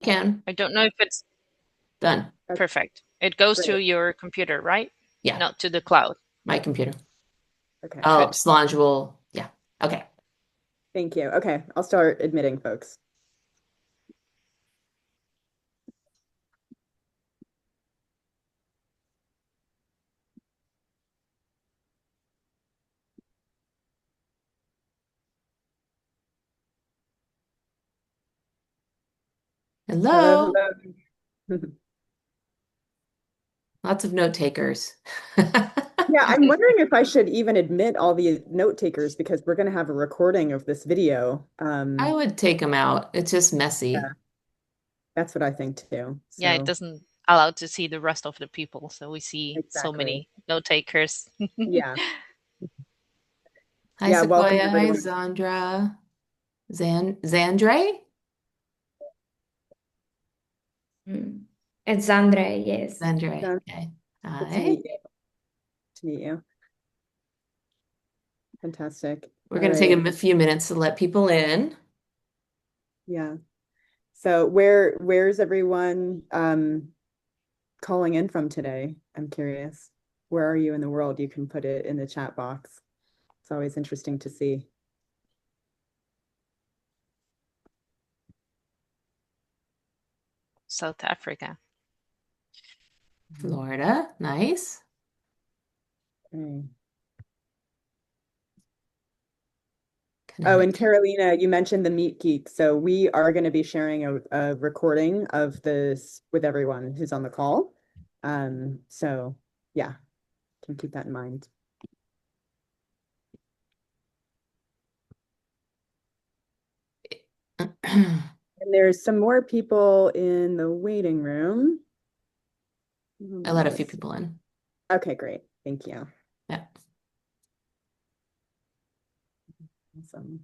can. I don't know if it's Done. Okay, perfect. It goes to great. your computer, right? Yeah, Not to the cloud. my computer. Okay, Oh, Good. Solange will, yeah. Okay. thank you. Okay, I'll start admitting folks. Hello, Hello. hello. Lots of note takers. Yeah, I'm wondering if I should even admit all the note takers because we're going to have a recording of this video. I would take them out. It's just Yeah, messy. that's what I think too. Yeah, it So, doesn't allow to see the rest of the people. So we see so exactly. many note takers. Yeah. Hi, Yeah, welcome Sequoia. Hi, everyone. Zandra. Zandre? Mm. It's Andre, yes. Zandre. Yeah, Okay. good to Hi. meet you. To meet you. Fantastic. We're All going to take right. a few minutes to let people in. Yeah. So where's everyone calling in from today? I'm curious. Where are you in the world? You can put it in the chat box. It's always interesting to see. South Africa. Florida. Nice. Okay. Oh, and Connecticut. Carolina, you mentioned the Meet Geek. So we are going to be sharing a recording of this with everyone who's on the call. So yeah, can keep that in mind. And there's some more people in the waiting room. I let a few people in. Okay, great. Thank you. Yeah. Awesome.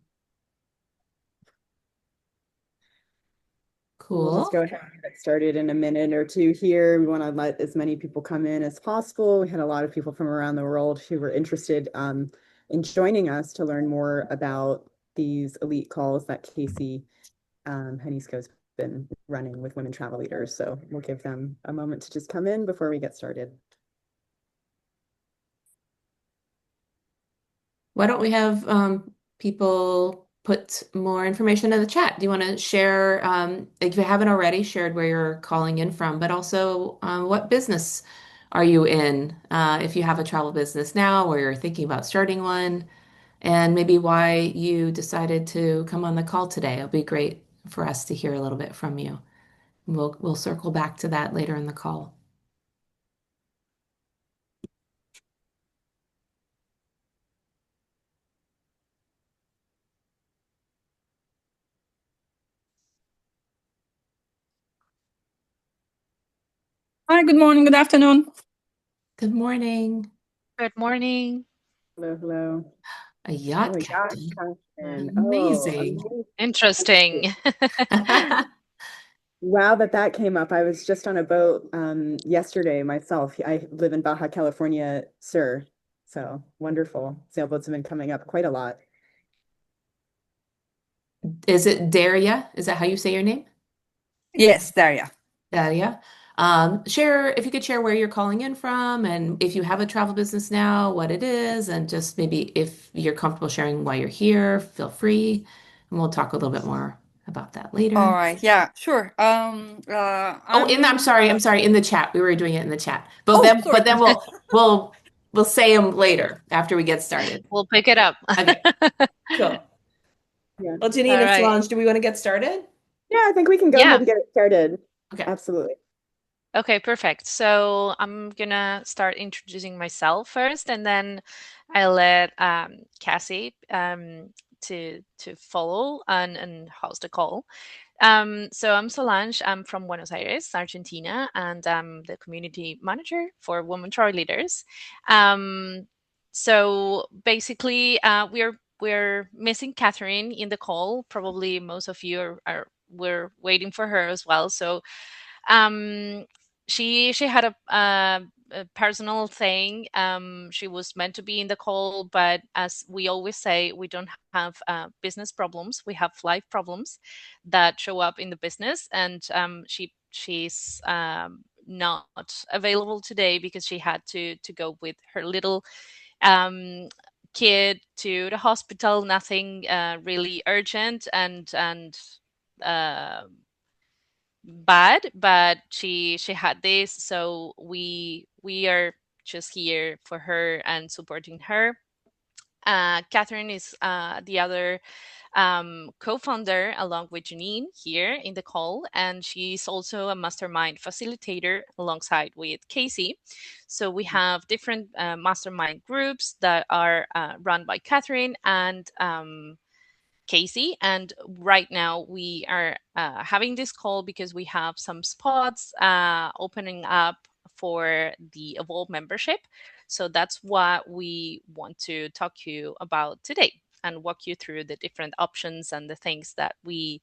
We'll just Cool. go ahead and get started in a minute or two here. We want to let as many people come in as possible. We had a lot of people from around the world who were interested in joining us to learn more about these elite calls that Casey Hanisko's been running with women travel leaders. So we'll give them a moment to just come in before we get started. Why don't we have people put more information in the chat? Do you want to share, if you haven't already, shared where you're calling in from, but also what business are you in? If you have a travel business now or you're thinking about starting one, and maybe why you decided to come on the call today. It'll be great for us to hear a little bit from you. We'll circle back to that later in the call. Hi, good morning, good afternoon. Good morning. Good morning. Hello, hello. A yacht Oh, yeah, captain. Captain. Oh, Amazing. Interesting. wow, that came up. I was just on a boat yesterday myself. I live in Baja California, sir. So wonderful. Sailboats have been coming up quite a lot. Is it Daria? Is that how you say your name? Yes, Daria. Daria. Share if you could share where you're calling in from and if you have a travel business now, what it is, and just maybe if you're comfortable sharing why you're here, feel free. And we'll talk a little bit more about that All later. right, yeah, sure. Oh, I'm I'm sorry. I'm sorry. In the chat, we were doing it in the chat, but Oh, then, sorry. we'll say them later after we get started. We'll pick it up. Okay, cool. Yeah. Well, Jennine All and right. Solange, do we want to get started? Yeah, I think we can go ahead Yeah. and get it started. Okay. Absolutely. Okay, perfect. So I'm gonna start introducing myself first, and then I'll let Cassie to follow and host the call. So I'm Solange. I'm from Buenos Aires, Argentina, and I'm the community manager for Women Travel Leaders. Um, so basically, we're missing Catherine in the call. Probably most of you are we're waiting for her as well. So um, she had a personal thing. She was meant to be in the call, but as we always say, we don't have business problems. We have life problems that show up in the business, and she's not available today because she had to go with her little um, kid to the hospital. Nothing really urgent and uh, bad, but she had this, so we are just here for her and supporting her. Catherine is the other co-founder along with Jennine here in the call, and she's also a mastermind facilitator alongside with Casey. So we have different mastermind groups that are run by Catherine and Casey. And right now we are having this call because we have some spots opening up for the Evolve membership. So that's what we want to talk to you about today and walk you through the different options and the things that we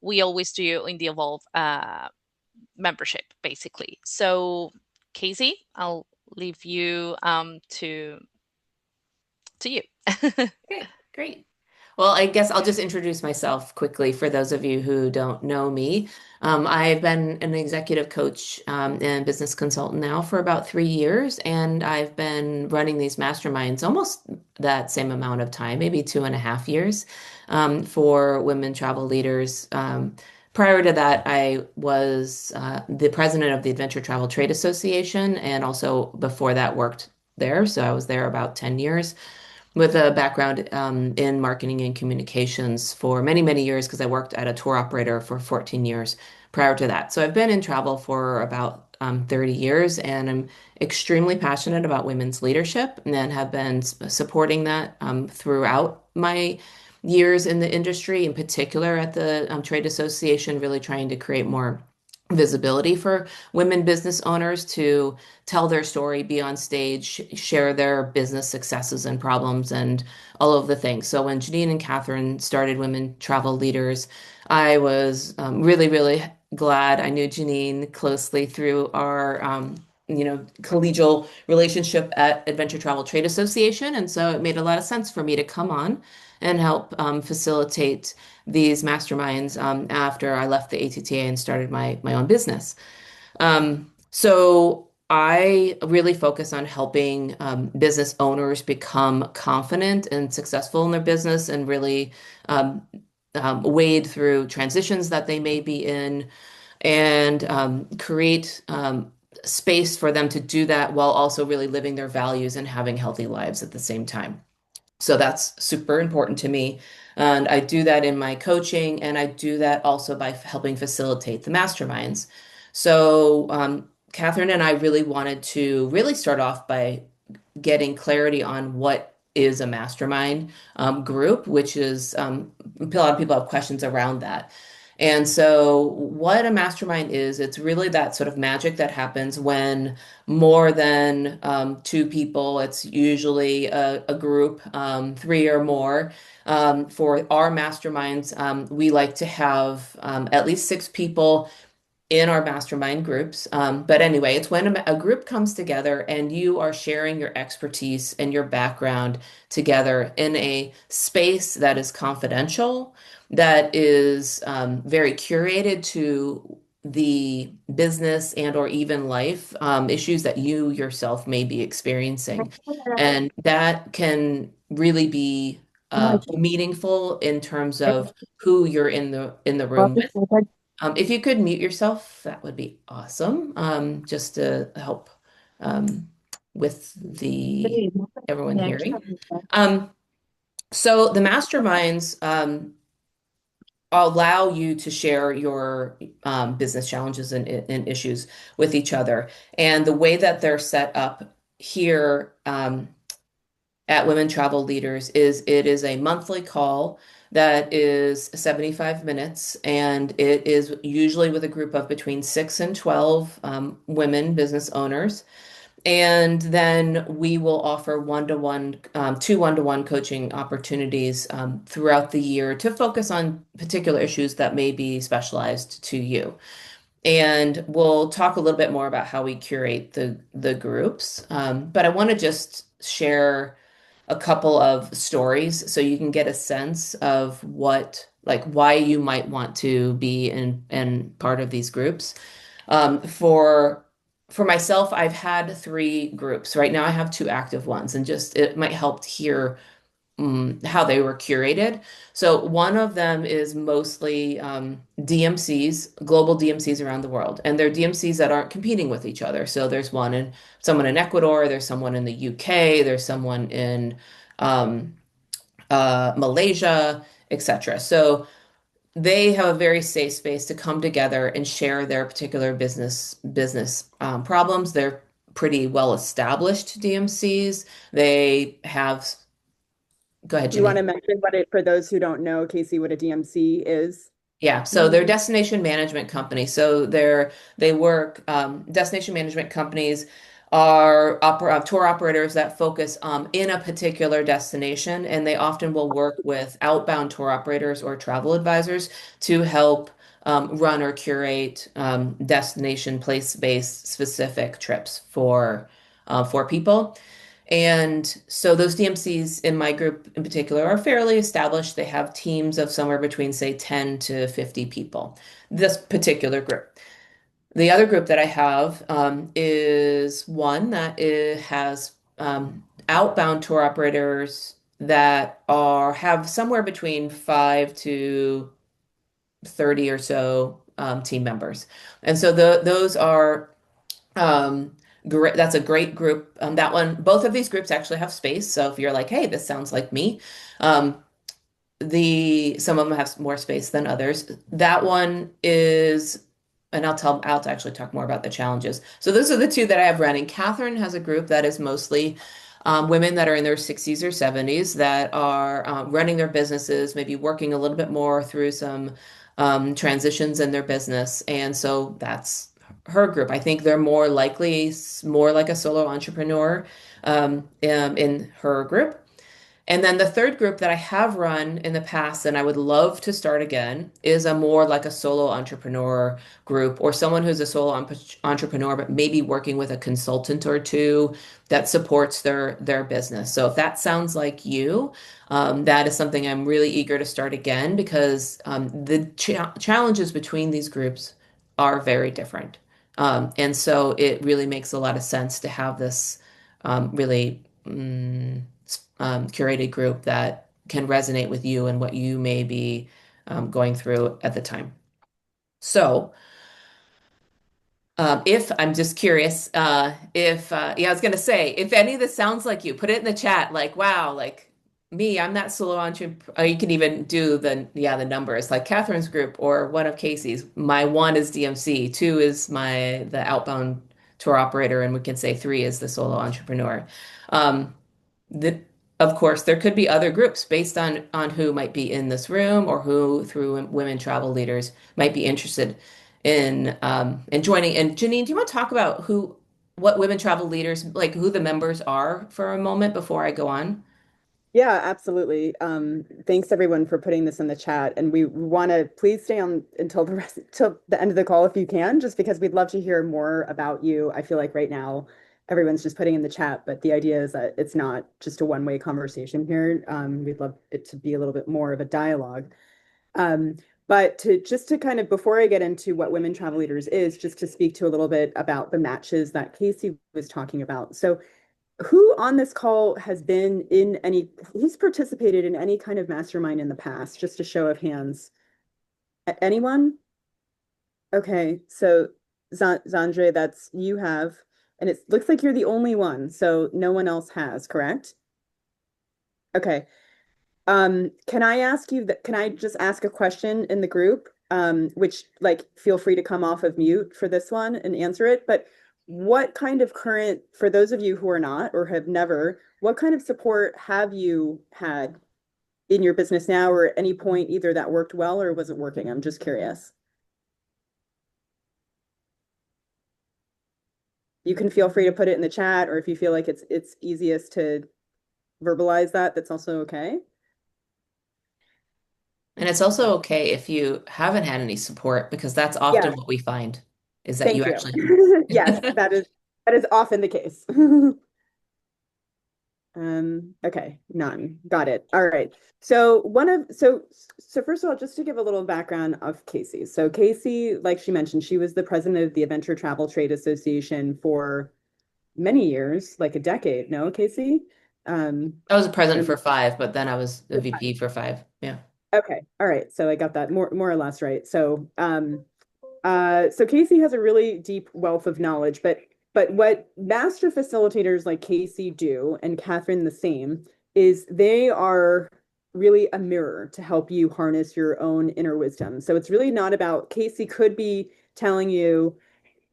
always do in the Evolve membership, basically. So, Casey, I'll leave you to you. Okay, great. Well, I guess I'll just introduce myself quickly for those of you who don't know me. I've been an executive coach and business consultant now for about 3 years, and I've been running these masterminds almost that same amount of time, maybe 2.5 years, for women travel leaders. Prior to that, I was the president of the Adventure Travel Trade Association, and also before that worked there. So I was there about 10 years with a background in marketing and communications for many, many years because I worked at a tour operator for 14 years prior to that. So I've been in travel for about 30 years, and I'm extremely passionate about women's leadership and have been supporting that throughout my years in the industry, in particular at the trade association, really trying to create more visibility for women business owners to tell their story, be on stage, share their business successes and problems, and all of the things. So when Jennine and Catherine started Women Travel Leaders, I was really, really glad. I knew Jennine closely through our collegial relationship at Adventure Travel Trade Association, and so it made a lot of sense for me to come on and help facilitate these masterminds after I left the ATTA and started my own business. So I really focus on helping business owners become confident and successful in their business and really wade through transitions that they may be in and create space for them to do that while also really living their values and having healthy lives at the same time. So that's super important to me. And I do that in my coaching, and I do that also by helping facilitate the masterminds. So, Catherine and I really wanted to really start off by getting clarity on what is a mastermind group, which is a lot of people have questions around that. And so, what a mastermind is, it's really that sort of magic that happens when more than two people, it's usually a group, three or more. For our masterminds, we like to have at least 6 people in our mastermind groups. But anyway, it's when a group comes together and you are sharing your expertise and your background together in a space that is confidential, that is very curated to the business and or even life issues that you yourself may be experiencing. And that can really be meaningful in terms of who you're in the room with. If you could mute yourself, that would be awesome. Just to help with the everyone hearing. So the masterminds allow you to share your business challenges and issues with each other. And the way that they're set up here at Women Travel Leaders is it is a monthly call that is 75 minutes, and it is usually with a group of between 6 and 12 women business owners. And then we will offer two one-to-one coaching opportunities throughout the year to focus on particular issues that may be specialized to you. And we'll talk a little bit more about how we curate the groups. But I want to just share a couple of stories so you can get a sense of what, like, why you might want to be in part of these groups. For myself, I've had three groups. Right now, I have two active ones, and just it might help to hear how they were curated. So one of them is mostly DMCs, global DMCs around the world, and they're DMCs that aren't competing with each other. So there's someone in Ecuador, there's someone in the UK, there's someone in um, Malaysia, etc. So they have a very safe space to come together and share their particular business problems. They're pretty well established DMCs. They have, go ahead, Do you want Jennine. to mention for those who don't know, Casey, what a DMC is? Yeah, so they're destination management companies. So they work destination management companies are tour operators that focus in a particular destination, and they often will work with outbound tour operators or travel advisors to help run or curate destination place-based specific trips for people. And so those DMCs in my group in particular are fairly established. They have teams of somewhere between, say, 10 to 50 people, this particular group. The other group that I have is one that has outbound tour operators that have somewhere between 5 to 30 or so team members. And so those are great. That's a great group. That one, both of these groups actually have space. So if you're like, hey, this sounds like me, um, some of them have more space than others. That one is, and I'll actually talk more about the challenges. So those are the two that I have running. Catherine has a group that is mostly women that are in their 60s or 70s that are running their businesses, maybe working a little bit more through some transitions in their business. And so that's her group. I think they're more likely, more like a solo entrepreneur in her group. And then the third group that I have run in the past and I would love to start again is a more like a solo entrepreneur group or someone who's a entrepreneur, but maybe working with a consultant or two that supports their business. So if that sounds like you, that is something I'm really eager to start again because the challenges between these groups are very different. And so it really makes a lot of sense to have this really curated group that can resonate with you and what you may be going through at the time. So, if I'm just curious, yeah, I was gonna say, if any of this sounds like you, put it in the chat. Like, wow, like me, I'm that solo entrepreneur. You can even do the numbers, like Catherine's group or one of Casey's. My one is DMC, two is the outbound tour operator, and we can say three is the solo entrepreneur. Um, the, of course, there could be other groups based on who might be in this room or who through Women Travel Leaders might be interested in joining. And Jennine, do you want to talk about what Women Travel Leaders, like who the members are for a moment before I go on? Yeah, absolutely. Thanks everyone for putting this in the chat. And we want to please stay on till the end of the call if you can, just because we'd love to hear more about you. I feel like right now everyone's just putting in the chat, but the idea is that it's not just a one-way conversation here. We'd love it to be a little bit more of a dialogue. Um, but just to kind of, before I get into what Women Travel Leaders is, just to speak to a little bit about the matches that Casey was talking about. So who on this call who's participated in any kind of mastermind in the past? Just a show of hands. Anyone? Okay, so Zandre, that's you have, and it looks like you're the only one, so no one else has, correct? Okay. Can I ask you that, can I just ask a question in the group? Which like feel free to come off of mute for this one and answer it. But what kind of for those of you who are not or have never, what kind of support have you had in your business now or at any point either that worked well or wasn't working? I'm just curious. You can feel free to put it in the chat, or if you feel like it's easiest to verbalize that, that's also okay. And it's also okay if you haven't had any support because that's Yeah. often what we find. is that you Thank you. actually Yes, have. that is often the case. Okay, none. Got it. All right. So first of all, just to give a little background of Casey. So Casey, like she mentioned, she was the president of the Adventure Travel Trade Association for many years, like a decade, no, Casey? I was a president And for 5, but then I was the VP for 5. Yeah. okay, all right. So I got that more or less right. So Casey has a really deep wealth of knowledge, but what master facilitators like Casey do, and Catherine the same, is they are really a mirror to help you harness your own inner wisdom. So it's really not about Casey could be telling you,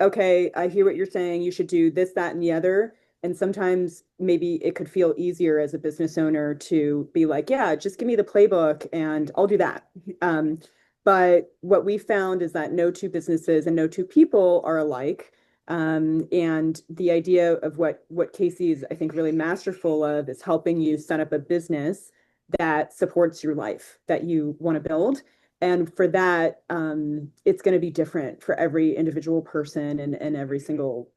okay, I hear what you're saying. You should do this, that, and the other. And sometimes maybe it could feel easier as a business owner to be like, yeah, just give me the playbook and I'll do that. Um, but what we found is that no two businesses and no two people are alike. And the idea of what Casey is, I think, really masterful of is helping you set up a business that supports your life that you want to build. And for that, it's going to be different for every individual person and every single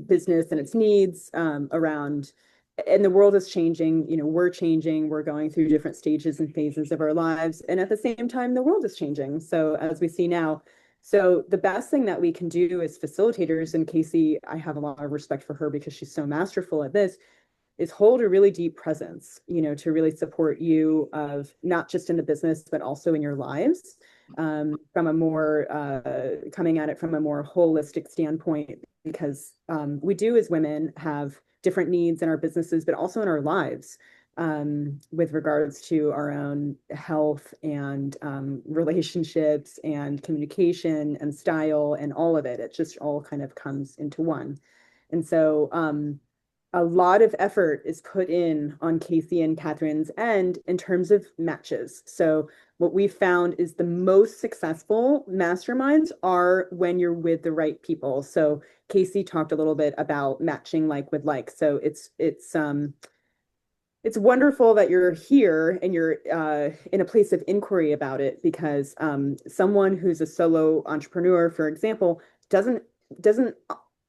business and its needs around. And the world is changing. We're changing. We're going through different stages and phases of our lives. And at the same time, the world is changing. So as we see now, so the best thing that we can do as facilitators, and Casey, I have a lot of respect for her because she's so masterful at this, is hold a really deep presence, to really support you of not just in the business, but also in your lives, from a more coming at it from a more holistic standpoint, because we do as women have different needs in our businesses, but also in our lives, with regards to our own health and relationships and communication and style and all of it. It just all kind of comes into one. And so a lot of effort is put in on Casey and Catherine's end in terms of matches. So what we found is the most successful masterminds are when you're with the right people. So Casey talked a little bit about matching like with like. So it's wonderful that you're here and you're in a place of inquiry about it, because someone who's a solo entrepreneur, for example, doesn't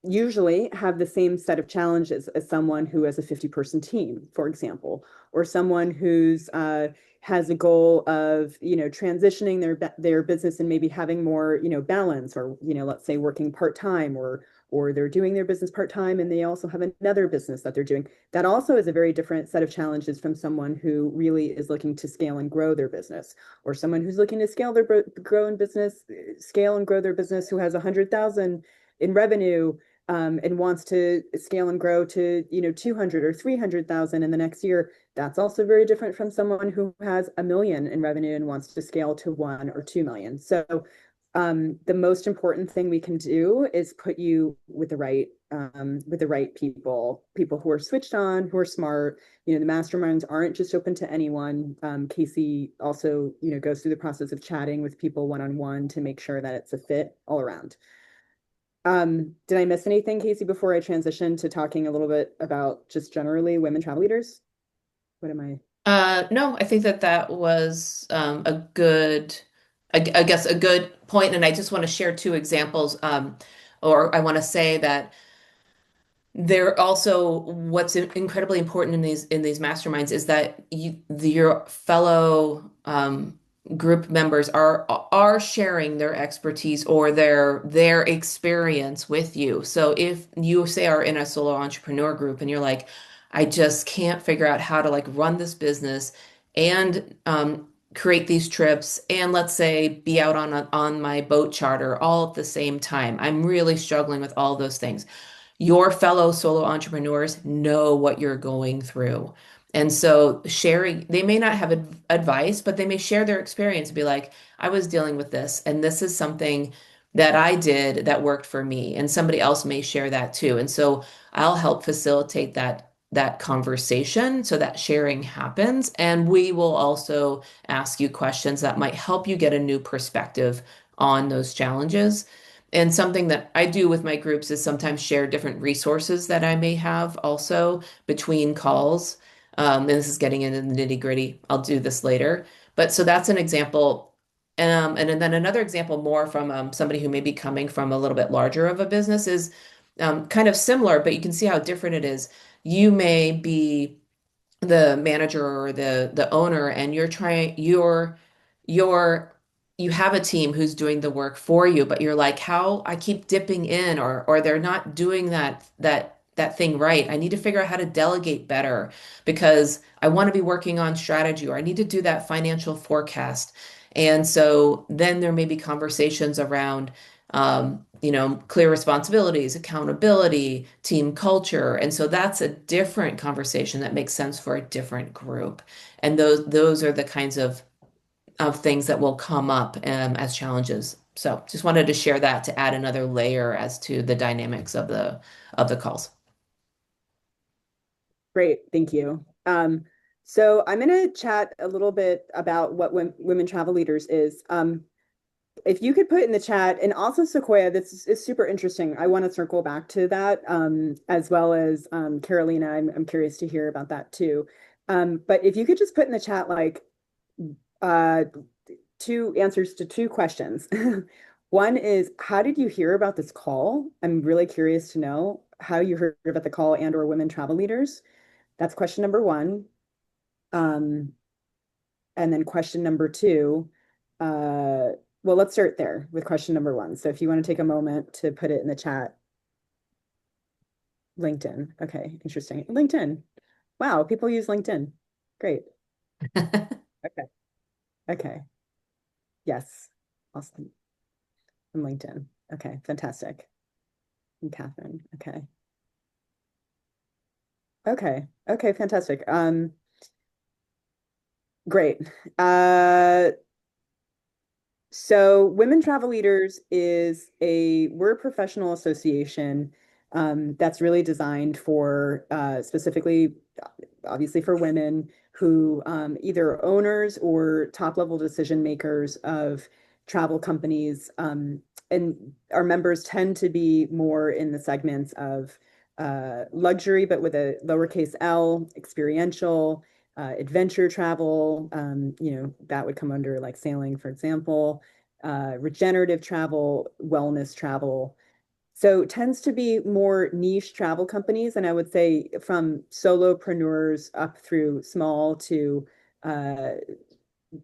usually have the same set of challenges as someone who has a 50-person team, for example, or someone who's has a goal of transitioning their business and maybe having more balance, or let's say working part-time, or they're doing their business part-time and they also have another business that they're doing. That also is a very different set of challenges from someone who really is looking to scale and grow their business, or someone who's looking to scale and grow their business, who has 100,000 in revenue, and wants to scale and grow to 200 or 300,000 in the next year. That's also very different from someone who has 1 million in revenue and wants to scale to 1 or 2 million. So the most important thing we can do is put you with the right people who are switched on, who are smart. The masterminds aren't just open to anyone. Casey also, goes through the process of chatting with people one-on-one to make sure that it's a fit all around. Did I miss anything, Casey, before I transition to talking a little bit about just generally women travel leaders? What am I? No, I think that was a good, I guess, a good point, and I just want to share 2 examples. Or I want to say that there also, what's incredibly important in these masterminds is that your fellow group members are sharing their expertise or their experience with you. So if you say are in a solo entrepreneur group and you're like, I just can't figure out how to like run this business and create these trips and let's say be out on my boat charter all at the same time. I'm really struggling with all those things. Your fellow solo entrepreneurs know what you're going through. And so sharing, they may not have advice, but they may share their experience and be like, I was dealing with this, and this is something that I did that worked for me. And somebody else may share that too. And so I'll help facilitate that conversation so that sharing happens. And we will also ask you questions that might help you get a new perspective on those challenges. And something that I do with my groups is sometimes share different resources that I may have also between calls. And this is getting into the nitty-gritty. I'll do this later. But so that's an example. And then another example more from somebody who may be coming from a little bit larger of a business is kind of similar, but you can see how different it is. You may be the manager or the owner, and you're you have a team who's doing the work for you, but you're like, how I keep dipping in, or they're not doing that thing right. I need to figure out how to delegate better because I want to be working on strategy, or I need to do that financial forecast. And so then there may be conversations around clear responsibilities, accountability, team culture. And so that's a different conversation that makes sense for a different group. And those are the kinds of things that will come up as challenges. So just wanted to share that to add another layer as to the dynamics of the calls. Great, thank you. So I'm going to chat a little bit about what Women Travel Leaders is. If you could put in the chat, and also Sequoia, this is super interesting. I want to circle back to that, as well as Carolina. I'm curious to hear about that too. But if you could just put in the chat like uh, two answers to two questions. One is, how did you hear about this call? I'm really curious to know how you heard about the call and or Women Travel Leaders. That's question number one. And then question number two, well, let's start there with question number one. So if you want to take a moment to put it in the chat. LinkedIn. Okay, interesting. LinkedIn. Wow, people use LinkedIn. Great. Okay. Okay. Yes. Awesome. From LinkedIn. Okay, fantastic. And Catherine. Okay. Okay. Okay, fantastic. Great. So Women Travel Leaders we're a professional association that's really designed for specifically, obviously for women who either owners or top level decision makers of travel companies. And our members tend to be more in the segments of luxury, but with a lowercase L, experiential, adventure travel, that would come under like sailing, for example, regenerative travel, wellness travel. So it tends to be more niche travel companies. And I would say from solopreneurs up through small to uh,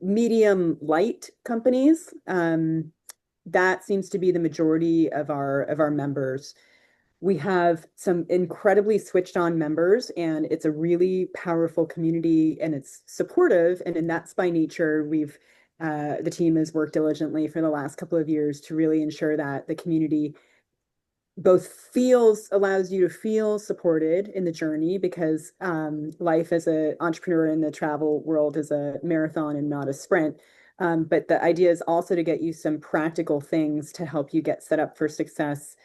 medium light companies. That seems to be the majority of our members. We have some incredibly switched on members, and it's a really powerful community, and it's supportive. And that's by nature. The team has worked diligently for the last couple of years to really ensure that the community both allows you to feel supported in the journey, because life as an entrepreneur in the travel world is a marathon and not a sprint. But the idea is also to get you some practical things to help you get set up for success,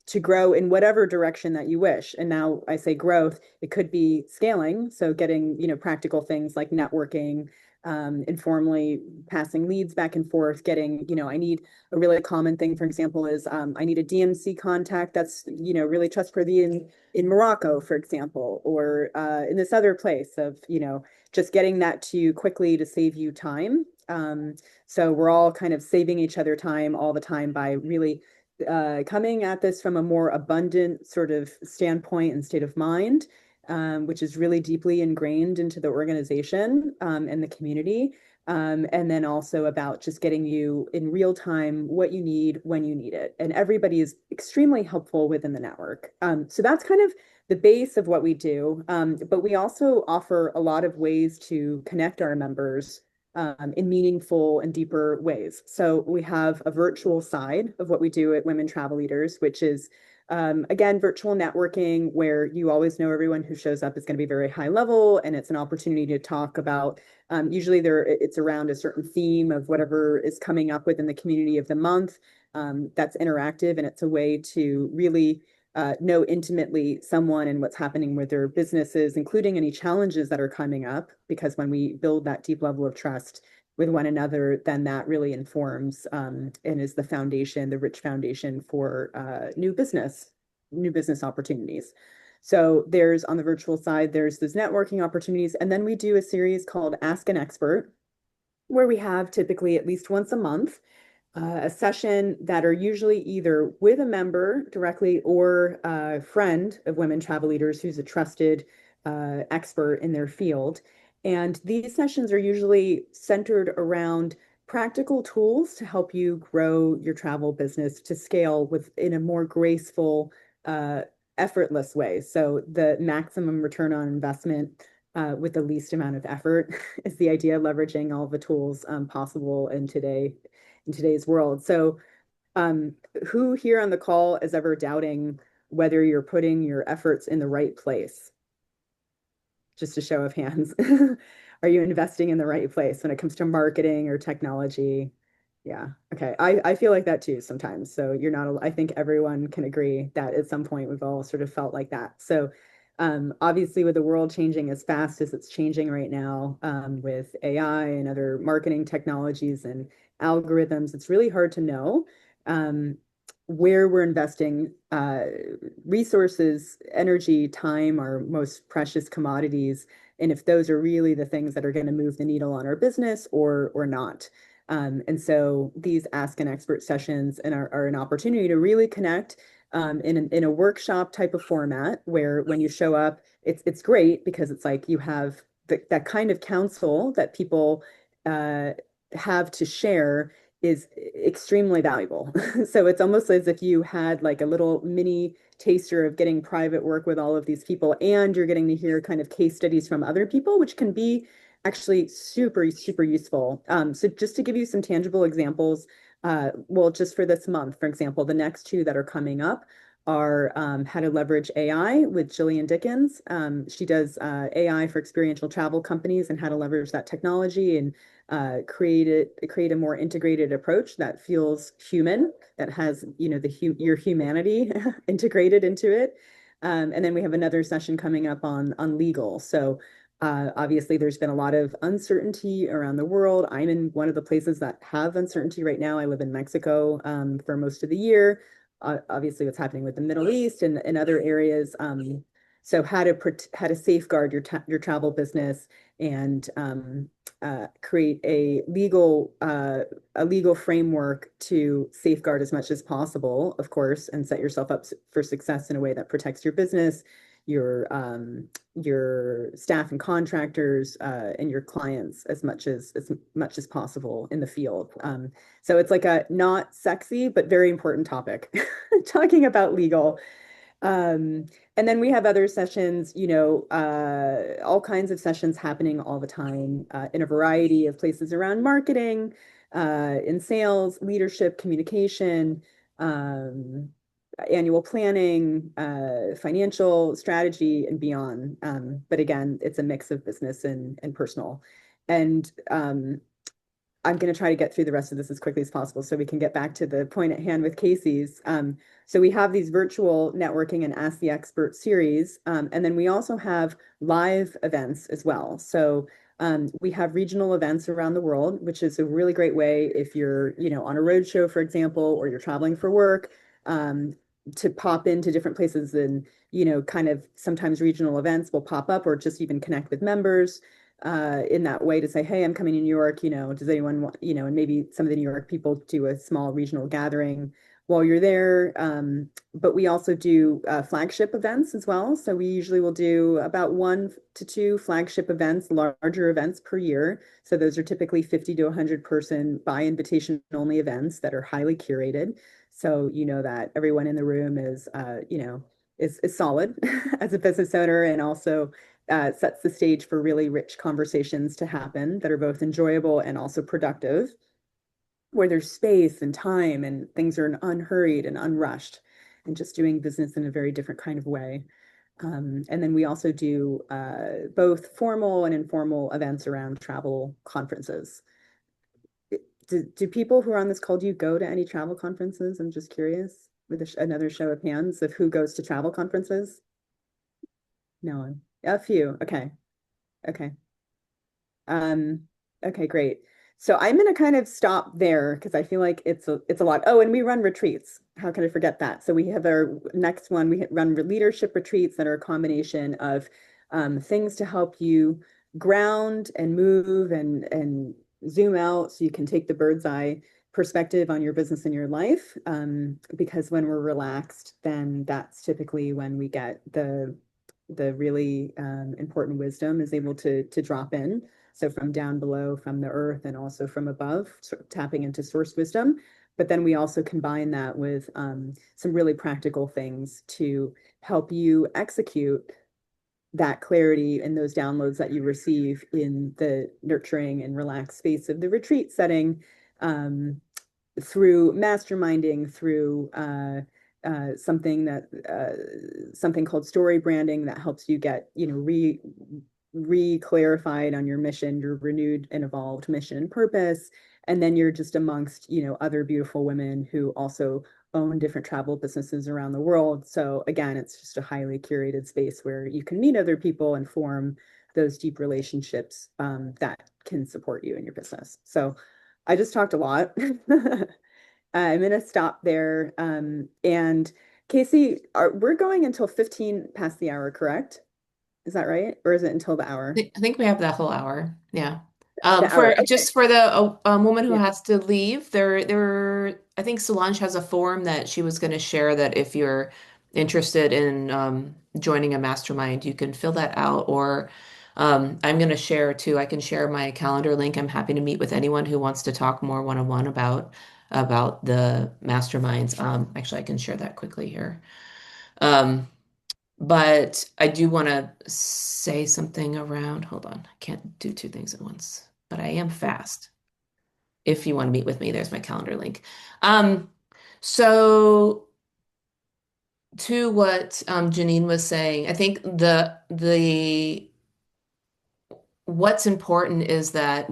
to grow in whatever direction that you wish. And now I say growth, it could be scaling. So getting, practical things like networking, informally passing leads back and forth, getting, I need a really common thing, for example, is I need a DMC contact that's, really trustworthy in Morocco, for example, or in this other place of, just getting that to you quickly to save you time. So we're all kind of saving each other time all the time by really coming at this from a more abundant sort of standpoint and state of mind, which is really deeply ingrained into the organization and the community. And then also about just getting you in real time what you need when you need it. And everybody is extremely helpful within the network. So that's kind of the base of what we do. But we also offer a lot of ways to connect our members in meaningful and deeper ways. So we have a virtual side of what we do at Women Travel Leaders, which is again, virtual networking, where you always know everyone who shows up is going to be very high level, and it's an opportunity to talk about, usually it's around a certain theme of whatever is coming up within the community of the month. That's interactive, and it's a way to really know intimately someone and what's happening with their businesses, including any challenges that are coming up, because when we build that deep level of trust with one another, then that really informs and is the foundation, the rich foundation for new business opportunities. So there's, on the virtual side, there's those networking opportunities. And then we do a series called Ask an Expert, where we have typically at least once a month a session that are usually either with a member directly or a friend of women travel leaders who's a trusted expert in their field. And these sessions are usually centered around practical tools to help you grow your travel business to scale in a more graceful, effortless way. So the maximum return on investment with the least amount of effort is the idea, leveraging all the tools possible in today's world. So who here on the call is ever doubting whether you're putting your efforts in the right place? Just a show of hands. Are you investing in the right place when it comes to marketing or technology? Yeah. Okay. I feel like that too sometimes. So you're not, I think everyone can agree that at some point we've all sort of felt like that. So obviously with the world changing as fast as it's changing right now, with AI and other marketing technologies and algorithms, it's really hard to know where we're investing resources, energy, time, our most precious commodities, and if those are really the things that are going to move the needle on our business or not. And so these Ask an Expert sessions are an opportunity to really connect in a workshop type of format where when you show up, it's great because it's like you have that kind of counsel that people have to share is extremely valuable. So it's almost as if you had like a little mini taster of getting private work with all of these people, and you're getting to hear kind of case studies from other people, which can be actually super, super useful. So just to give you some tangible examples, well, just for this month, for example, the next two that are coming up are how to leverage AI with Jillian Dickens. She does AI for experiential travel companies and how to leverage that technology and create a more integrated approach that feels human, that has, you know, your humanity integrated into it. And then we have another session coming up on legal. So obviously, there's been a lot of uncertainty around the world. I'm in one of the places that have uncertainty right now. I live in Mexico for most of the year. Obviously, what's happening with the Middle East and other areas. So how to safeguard your travel business and create a legal framework to safeguard as much as possible, of course, and set yourself up for success in a way that protects your business, your staff and contractors, and your clients as much as possible in the field. So it's like a not sexy but very important topic, talking about legal. And then we have other sessions, you know, all kinds of sessions happening all the time in a variety of places around marketing, in sales, leadership, communication, annual planning, financial strategy, and beyond. But again, it's a mix of business and personal. And I'm going to try to get through the rest of this as quickly as possible so we can get back to the point at hand with Casey's. So we have these virtual networking and Ask the Expert series, and then we also have live events as well. So we have regional events around the world, which is a really great way if you're, you know, on a road show, for example, or you're traveling for work, to pop into different places and, you know, kind of sometimes regional events will pop up or just even connect with members in that way to say, hey, I'm coming to New York, you know, does anyone want, you know, and maybe some of the New York people do a small regional gathering while you're there. But we also do flagship events as well. So we usually will do about 1 to 2 flagship events, larger events per year. So those are typically 50 to 100 person by invitation only events that are highly curated. So you know that everyone in the room is, you know, is solid as a business owner, and also sets the stage for really rich conversations to happen that are both enjoyable and also productive, where there's space and time and things are unhurried and unrushed and just doing business in a very different kind of way. And then we also do both formal and informal events around travel conferences. Do people who are on this call, do you go to any travel conferences? I'm just curious, with another show of hands of who goes to travel conferences. No one. A few. Okay. Okay. Okay, great. So I'm going to kind of stop there because I feel like it's a lot. Oh, and we run retreats. How can I forget that? So we have our next one. We run leadership retreats that are a combination of things to help you ground and move and zoom out so you can take the bird's eye perspective on your business and your life. Because when we're relaxed, then that's typically when we get the really important wisdom is able to drop in. So from down below, from the earth, and also from above, sort of tapping into source wisdom. But then we also combine that with some really practical things to help you execute that clarity and those downloads that you receive in the nurturing and relaxed space of the retreat setting, through masterminding, through something called story branding that helps you get, re-clarified on your mission, your renewed and evolved mission and purpose. And then you're just amongst, other beautiful women who also own different travel businesses around the world. So again, it's just a highly curated space where you can meet other people and form those deep relationships that can support you in your business. So I just talked a lot. I'm going to stop there. And Casey, we're going until 15 past the hour, correct? Is that right? Or is it until the hour? I think we have that whole hour. Yeah. The hour. For Okay. just for the woman who Yeah. has to leave, I think Solange has a form that she was going to share that if you're interested in joining a mastermind, you can fill that out. Or I'm going to share too. I can share my calendar link. I'm happy to meet with anyone who wants to talk more one-on-one about the masterminds. Actually, I can share that quickly here. Um, but I do want to say something around, hold on, I can't do two things at once, but I am fast. If you want to meet with me, there's my calendar link. Um, so to what Jennine was saying, I think the what's important is that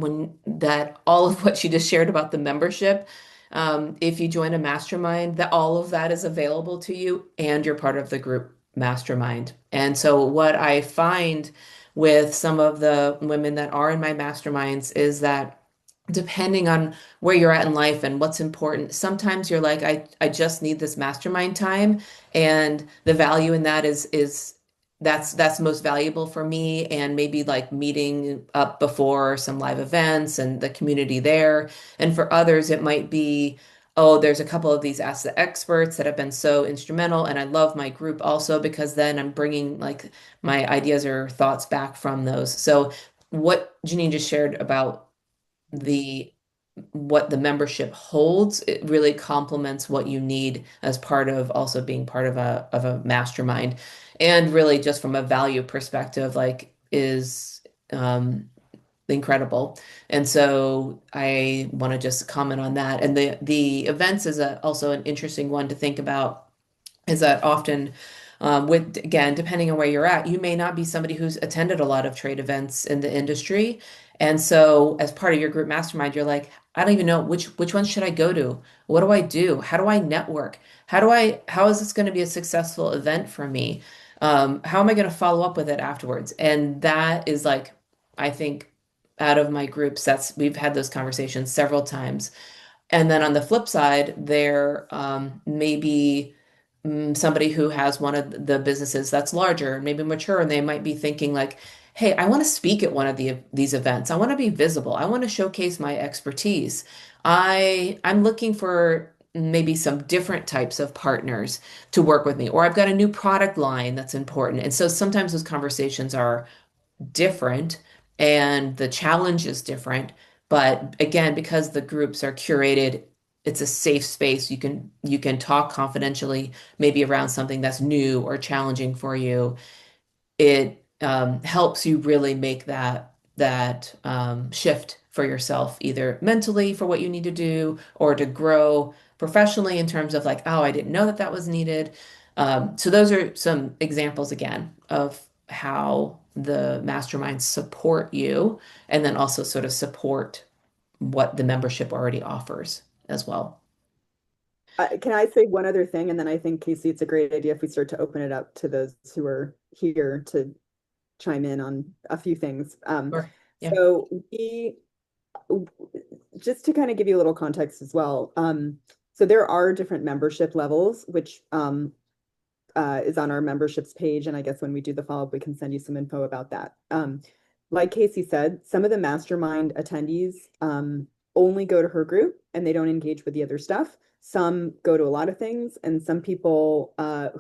all of what she just shared about the membership, if you join a mastermind, that all of that is available to you and you're part of the group mastermind. And so what I find with some of the women that are in my masterminds is that depending on where you're at in life and what's important, sometimes you're like, I just need this mastermind time. And the value in that is that's most valuable for me, and maybe like meeting up before some live events and the community there. And for others it might be, oh, there's a couple of these Ask the Experts that have been so instrumental, and I love my group also because then I'm bringing like my ideas or thoughts back from those. So what Jennine just shared about the what the membership holds, it really complements what you need as part of also being part of a mastermind. And really just from a value perspective, like is incredible. And so I want to just comment on that. And the events is also an interesting one to think about, is that often with, again, depending on where you're at, you may not be somebody who's attended a lot of trade events in the industry. And so as part of your group mastermind, you're like, I don't even know which one should I go to? What do I do? How do I network? How is this going to be a successful event for me? How am I going to follow up with it afterwards? And that is like, I think out of my groups, we've had those conversations several times. And then on the flip side, there may be somebody who has one of the businesses that's larger, maybe mature, and they might be thinking like, "Hey, I want to speak at one of these events. I want to be visible. I want to showcase my expertise. I'm looking for maybe some different types of partners to work with me, or I've got a new product line that's important." And so sometimes those conversations are different and the challenge is different. But again, because the groups are curated, it's a safe space. You can talk confidentially, maybe around something that's new or challenging for you. It helps you really make that shift for yourself, either mentally for what you need to do or to grow professionally in terms of like, oh, I didn't know that that was needed. So those are some examples again of how the masterminds support you, and then also sort of support what the membership already offers as well. Can I say one other thing? And then I think, Casey, it's a great idea if we start to open it up to those who are here to chime in on a few things. Sure. Yeah. So just to kind of give you a little context as well. So there are different membership levels, which is on our memberships page. And I guess when we do the follow-up, we can send you some info about that. like Casey said, some of the mastermind attendees only go to her group and they don't engage with the other stuff. Some go to a lot of things, and some people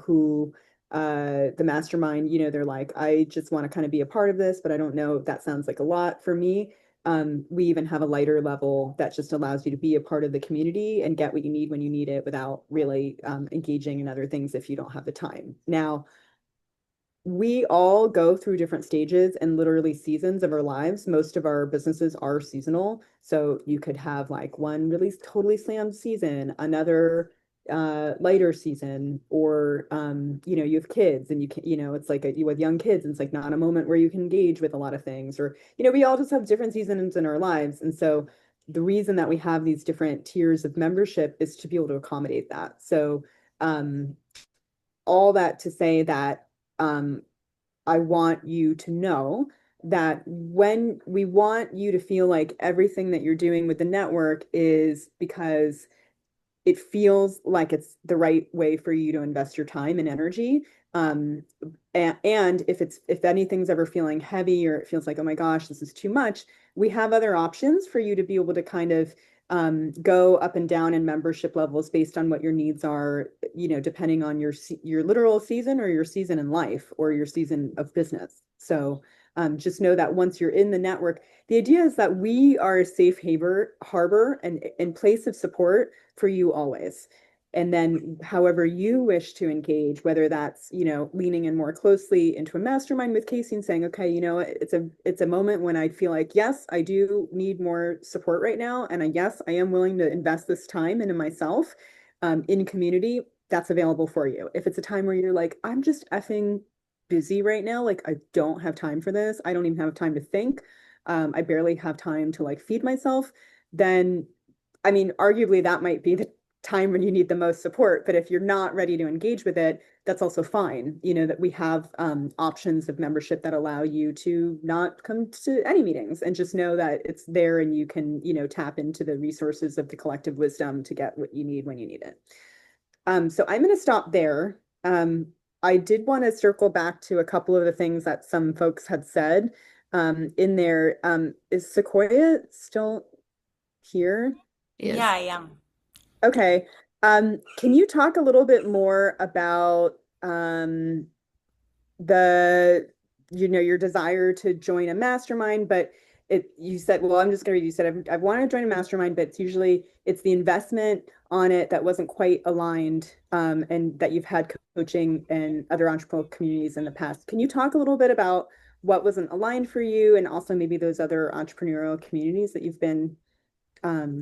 who the mastermind, they're like, I just want to kind of be a part of this, but I don't know if that sounds like a lot for me. We even have a lighter level that just allows you to be a part of the community and get what you need when you need it without really engaging in other things if you don't have the time. Now, we all go through different stages and literally seasons of our lives. Most of our businesses are seasonal. So you could have like one really totally slammed season, another lighter season, or you have kids and you can, it's like you with young kids, and it's like not a moment where you can engage with a lot of things, or we all just have different seasons in our lives. And so the reason that we have these different tiers of membership is to be able to accommodate that. So all that to say that I want you to know that when we want you to feel like everything that you're doing with the network is because it feels like it's the right way for you to invest your time and energy. Um, and if anything's ever feeling heavy or it feels like, oh my gosh, this is too much, we have other options for you to be able to kind of go up and down in membership levels based on what your needs are, depending on your literal season or your season in life or your season of business. So just know that once you're in the network, the idea is that we are a safe harbor and place of support for you always. And then however you wish to engage, whether that's, leaning in more closely into a mastermind with Casey and saying, okay, it's a moment when I feel like, yes, I do need more support right now. And yes, I am willing to invest this time into myself in community. That's available for you. If it's a time where you're like, I'm just effing busy right now, like I don't have time for this. I don't even have time to think. I barely have time to like feed myself. Then I mean, arguably that might be the time when you need the most support. But if you're not ready to engage with it, that's also fine. That we have options of membership that allow you to not come to any meetings and just know that it's there and you can, tap into the resources of the collective wisdom to get what you need when you need it. So I'm going to stop there. I did want to circle back to a couple of the things that some folks had said in there. Is Sequoia still here? Yes. Yeah, I am. Okay. Can you talk a little bit more about the, your desire to join a mastermind, but you said, well, I'm just gonna read, you said, I've wanted to join a mastermind, but it's the investment on it that wasn't quite aligned, and that you've had coaching and other entrepreneurial communities in the past. Can you talk a little bit about what wasn't aligned for you and also maybe those other entrepreneurial communities that you've been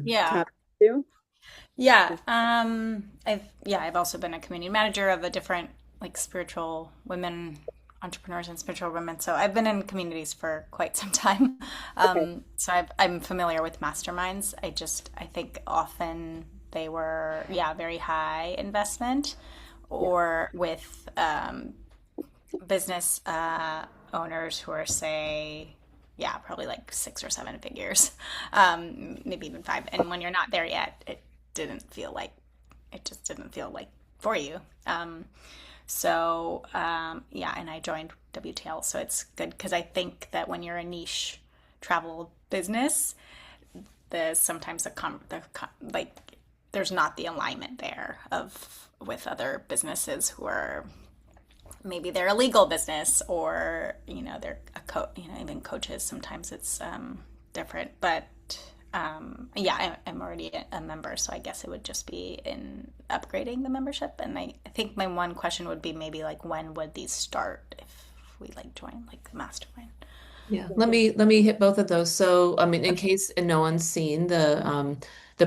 Yeah. tapped into? Yeah. I've also been a community manager of a different like spiritual women entrepreneurs and spiritual women. So I've been in communities for quite some time. Okay. So I'm familiar with masterminds. I think often they were, yeah, very high investment Yeah. or with business owners who are, say, yeah, probably like 6 or 7 figures, maybe even five. And when you're not there yet, it just didn't feel like for you. Yeah, and I joined WTL, so it's good because I think that when you're a niche travel business, there's sometimes like there's not the alignment there of with other businesses who are maybe they're a legal business or they're even coaches. Sometimes it's different, but yeah, I'm already a member, so I guess it would just be in upgrading the membership. And I think my one question would be maybe like when would these start if we like join like the mastermind. Yeah, let me hit both of those. So, I mean, in case no one's seen the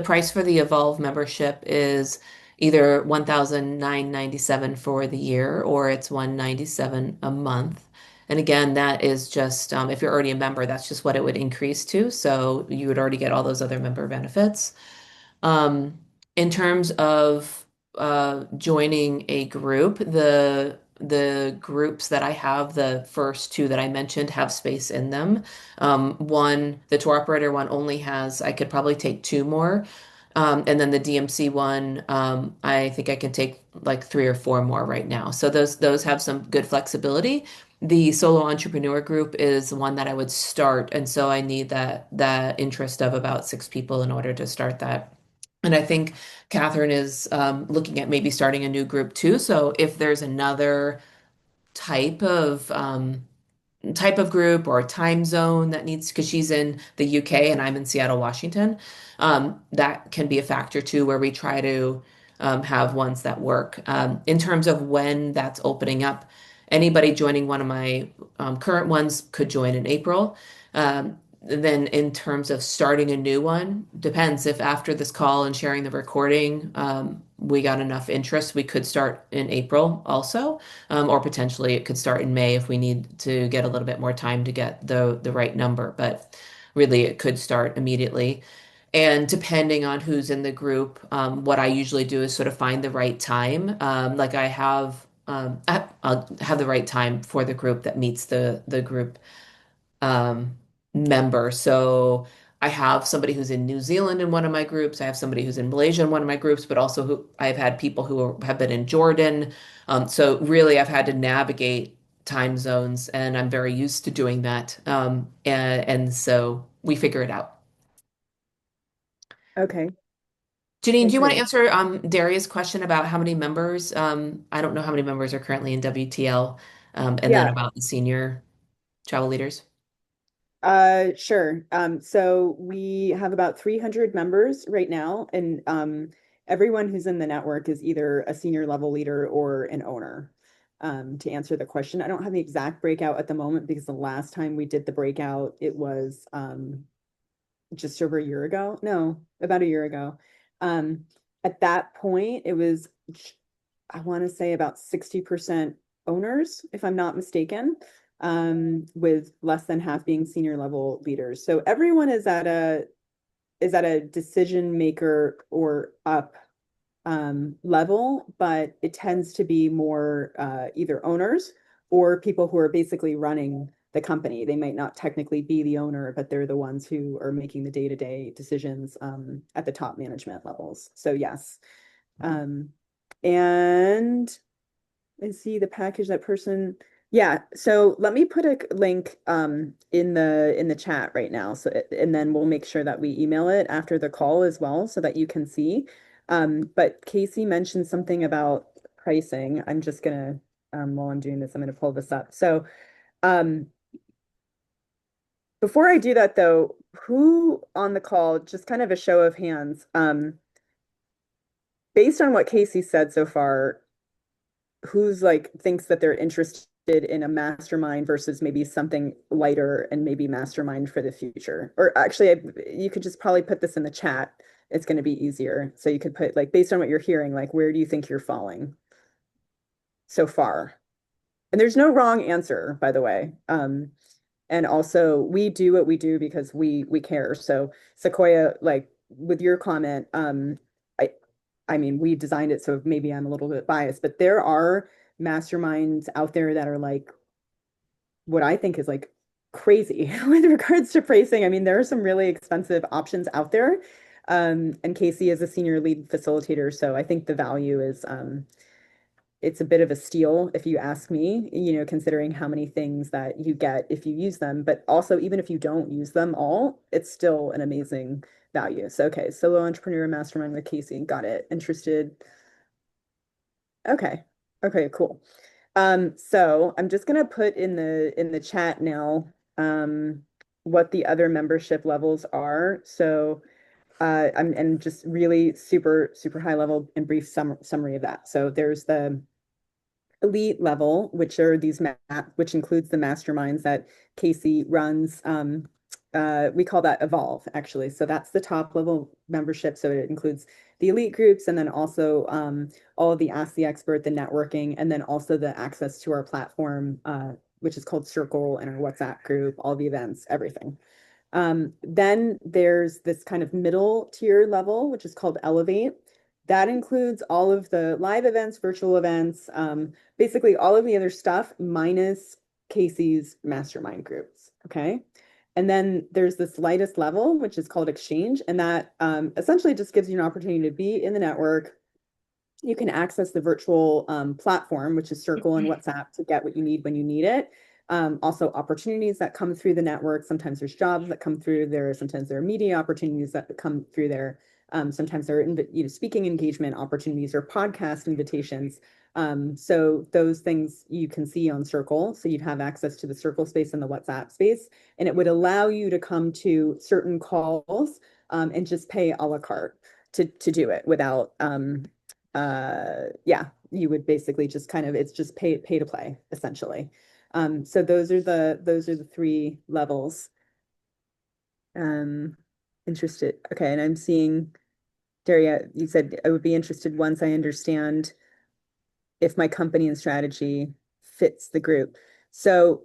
price for the Evolve membership is either 1,997 for the year or it's 197 a month. And again, that is just if you're already a member, that's just what it would increase to. So you would already get all those other member benefits. In terms of joining a group, the groups that I have, the first two that I mentioned, have space in them. One, the tour operator one only has, I could probably take two more. And then the DMC one, I think I can take like three or four more right now. So those have some good flexibility. the solo entrepreneur group is one that I would start, and so I need that interest of about 6 people in order to start that. And I think Catherine is looking at maybe starting a new group too. So if there's another type of group or time zone that needs, because she's in the UK and I'm in Seattle, Washington, that can be a factor too, where we try to have ones that work. In terms of when that's opening up, anybody joining one of my current ones could join in April. Then in terms of starting a new one, depends if after this call and sharing the recording, we got enough interest, we could start in April also. Or potentially it could start in May if we need to get a little bit more time to get the right number. But really, it could start immediately. And depending on who's in the group, what I usually do is sort of find the right time. Like I'll have the right time for the group that meets the group um, member. So I have somebody who's in New Zealand in one of my groups. I have somebody who's in Malaysia in one of my groups, but also I've had people who have been in Jordan. So really, I've had to navigate time zones, and I'm very used to doing that. And so we figure it out. Okay. Jennine, Okay, do you want to great. answer Daria's question about how many members? I don't know how many members are currently in WTL, and then Yeah. about the senior travel leaders. Sure. So we have about 300 members right now, and everyone who's in the network is either a senior level leader or an owner. To answer the question, I don't have the exact breakout at the moment because the last time we did the breakout, it was just over a year ago. No, about a year ago. Um, at that point, it was, I want to say about 60% owners, if I'm not mistaken, with less than half being senior level leaders. So everyone is at a decision maker or up level, but it tends to be more either owners or people who are basically running the company. They might not technically be the owner, but they're the ones who are making the day-to-day decisions at the top management levels. So yes. And I see the package that person. Yeah, so let me put a link in the chat right now. So and then we'll make sure that we email it after the call as well so that you can see. But Casey mentioned something about pricing. I'm just gonna while I'm doing this, I'm gonna pull this up. So um before I do that though, who on the call, just kind of a show of hands, based on what Casey said so far, who's like thinks that they're interested in a mastermind versus maybe something lighter and maybe mastermind for the future? Or actually, you could just probably put this in the chat. It's going to be easier. So you could put like based on what you're hearing, like where do you think you're falling so far? And there's no wrong answer, by the way. And also we do what we do because we care. So Sequoia, like with your comment, I I mean, we designed it, so maybe I'm a little bit biased, but there are masterminds out there that are like what I think is like crazy with regards to pricing. I mean, there are some really expensive options out there. And Casey is a senior lead facilitator, so I think the value is it's a bit of a steal if you ask me, considering how many things that you get if you use them, but also even if you don't use them all, it's still an amazing value. So okay, solo entrepreneur mastermind with Casey, got it. Interested. Okay. Okay, cool. So I'm just gonna put in the chat now what the other membership levels are. So I'm and just really super high level and brief summary of that. So there's the elite level, which are these which includes the masterminds that Casey runs. We call that Evolve, actually. So that's the top level membership. So it includes the elite groups and then also all of the Ask the Expert, the networking, and then also the access to our platform, which is called Circle and our WhatsApp group, all the events, everything. Then there's this kind of middle tier level, which is called Elevate. That includes all of the live events, virtual events, basically all of the other stuff minus Casey's mastermind groups. Okay. And then there's this lightest level, which is called Exchange. And that essentially just gives you an opportunity to be in the network. You can access the virtual platform, which is Circle and WhatsApp, to get what you need when you need it. Also opportunities that come through the network. Sometimes there's jobs that come through there. Sometimes there are media opportunities that come through there. Sometimes there are speaking engagement opportunities or podcast invitations. So those things you can see on Circle. So you'd have access to the Circle space and the WhatsApp space, and it would allow you to come to certain calls and just pay a la carte to do it without yeah, you would basically just kind of, it's just pay to play essentially. So those are the three levels. Interested. Okay, and I'm seeing Daria, you said I would be interested once I understand if my company and strategy fits the group. So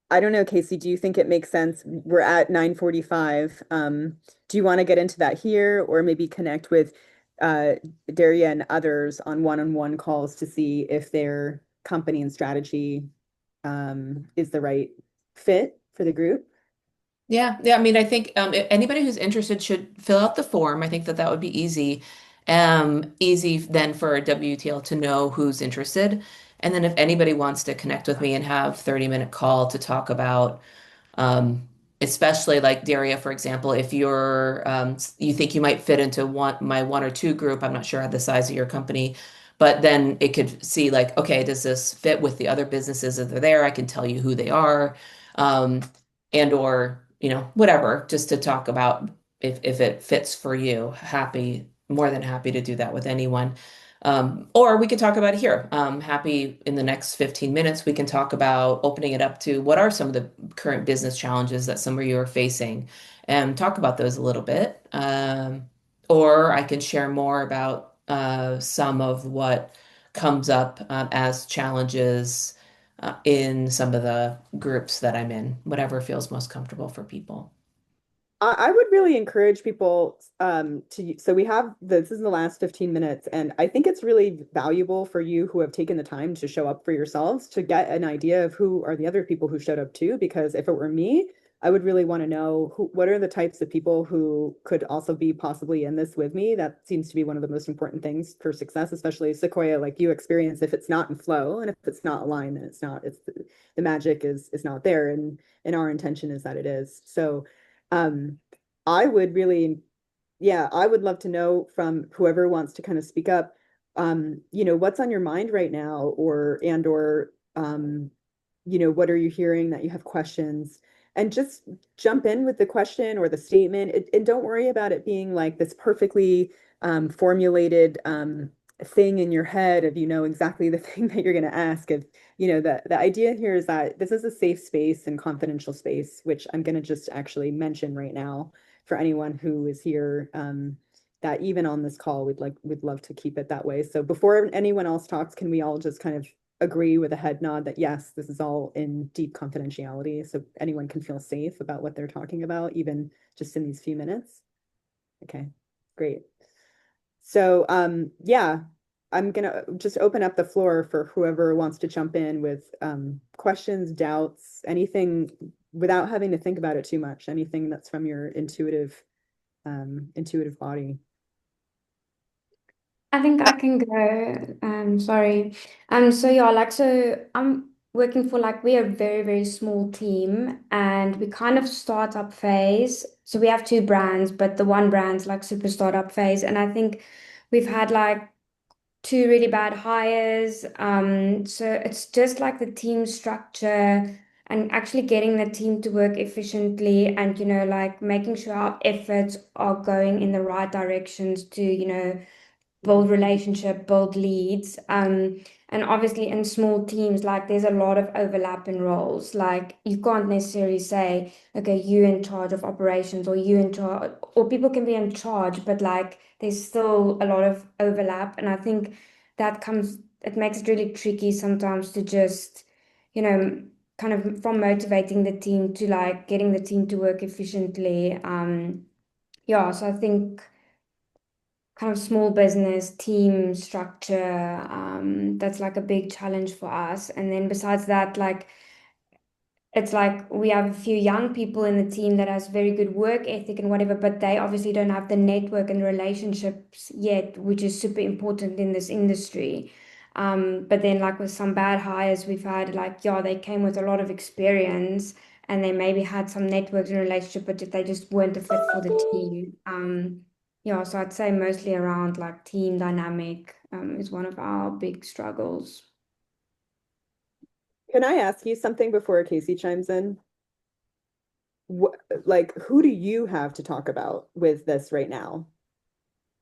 I don't know, Casey, do you think it makes sense? We're at 9:45. Do you want to get into that here or maybe connect with Daria and others on one-on-one calls to see if their company and strategy is the right fit for the group? Yeah, yeah. I mean, I think anybody who's interested should fill out the form. I think that that would be easy. Easy then for WTL to know who's interested. And then if anybody wants to connect with me and have 30-minute call to talk about especially like Daria, for example, if you think you might fit into my one or two group, I'm not sure the size of your company, but then it could see like, okay, does this fit with the other businesses that are there? I can tell you who they are, um, and or whatever, just to talk about if it fits for you. More than happy to do that with anyone. Or we could talk about it here. Happy in the next 15 minutes, we can talk about opening it up to what are some of the current business challenges that some of you are facing and talk about those a little bit. Or I can share more about some of what comes up as challenges in some of the groups that I'm in, whatever feels most comfortable for people. I would really encourage people so we have this is the last 15 minutes, and I think it's really valuable for you who have taken the time to show up for yourselves to get an idea of who are the other people who showed up too, because if it were me, I would really want to know what are the types of people who could also be possibly in this with me. That seems to be one of the most important things for success, especially Sequoia, like you experience. If it's not in flow and if it's not aligned, then it's the magic is not there. And our intention is that it is. So um, I would really, yeah, I would love to know from whoever wants to kind of speak up, what's on your mind right now, or what are you hearing that you have questions? And just jump in with the question or the statement. And don't worry about it being like this perfectly formulated thing in your head of exactly the thing that you're going to ask. Of the idea here is that this is a safe space and confidential space, which I'm going to just actually mention right now for anyone who is here, that even on this call, we'd love to keep it that way. So before anyone else talks, can we all just kind of agree with a head nod that yes, this is all in deep confidentiality, so anyone can feel safe about what they're talking about, even just in these few minutes? Okay, great. So yeah, I'm gonna just open up the floor for whoever wants to jump in with questions, doubts, anything, without having to think about it too much, anything that's from your intuitive body. I think I can go. Sorry. So yeah, so I'm working for we're a very, very small team and we kind of startup phase. So we have two brands, but the one brand's super startup phase. And I think we've had two really bad hires. So it's just the team structure and actually getting the team to work efficiently and, making sure our efforts are going in the right directions to, build relationship, build leads. And obviously in small teams, there's a lot of overlap in roles. You can't necessarily say, okay, you in charge of operations or you in charge, or people can be in charge, but there's still a lot of overlap. And I think it makes it really tricky sometimes to just, kind of from motivating the team to getting the team to work efficiently. Yeah, so I think kind of small business team structure, that's a big challenge for us. And then besides that, it's we have a few young people in the team that has very good work ethic and whatever, but they obviously don't have the network and relationships yet, which is super important in this industry. But then like with some bad hires we've had, like, yeah, they came with a lot of experience and they maybe had some networks and relationship, but they just weren't a fit for the team. Yeah, so I'd say mostly around like team dynamic is one of our big struggles. Can I ask you something before Casey chimes in? Like, who do you have to talk about with this right now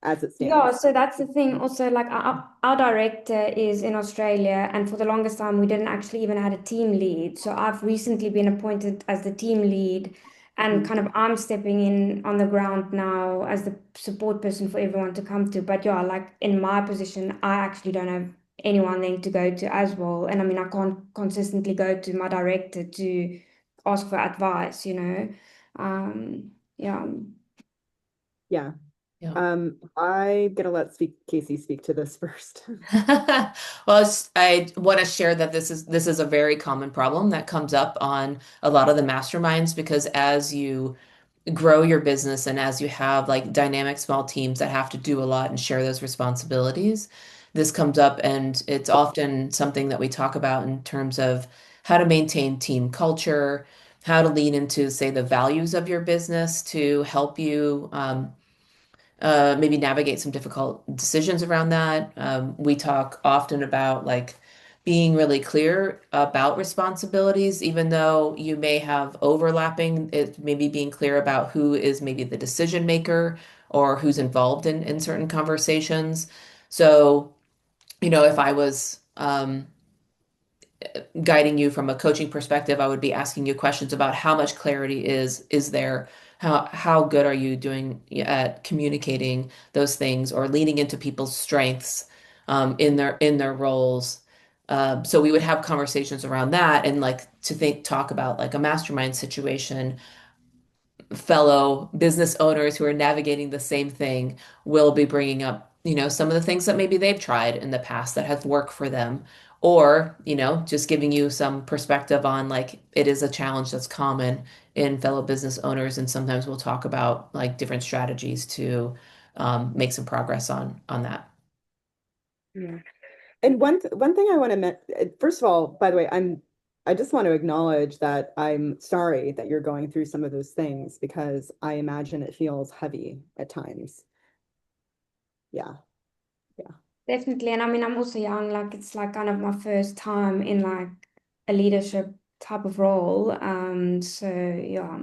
as it Yeah, stands? so that's the thing. Also, like our director is in Australia, and for the longest time, we didn't actually even had a team lead. So I've recently been appointed as the team lead, and Mhm. kind of I'm stepping in on the ground now as the support person for everyone to come to. But yeah, like in my position, I actually don't have anyone then to go to as well. And I mean, I can't consistently go to my director to ask for advice, you know. Yeah. Yeah. Yeah. I'm gonna let Casey speak to this first. Well, I want to share that this is a very common problem that comes up on a lot of the masterminds because as you grow your business and as you have like dynamic small teams that have to do a lot and share those responsibilities, this comes up and it's often something that we talk about in terms of how to maintain team culture, how to lean into, say, the values of your business to help you maybe navigate some difficult decisions around that. We talk often about like being really clear about responsibilities, even though you may have overlapping, it maybe being clear about who is maybe the decision maker or who's involved in certain conversations. So, if I was guiding you from a coaching perspective, I would be asking you questions about how much clarity is there, how good are you doing at communicating those things or leaning into people's strengths in their roles. So we would have conversations around that and like to talk about like a mastermind situation. Fellow business owners who are navigating the same thing will be bringing up, some of the things that maybe they've tried in the past that have worked for them, or, just giving you some perspective on like it is a challenge that's common in fellow business owners, and sometimes we'll talk about like different strategies to make some progress on that. Yeah. And one thing I want to first of all, by the way, I just want to acknowledge that I'm sorry that you're going through some of those things because I imagine it feels heavy at times. Yeah. Yeah. Definitely. And I mean, I'm also young, like it's like kind of my first time in like a leadership type of role. So yeah.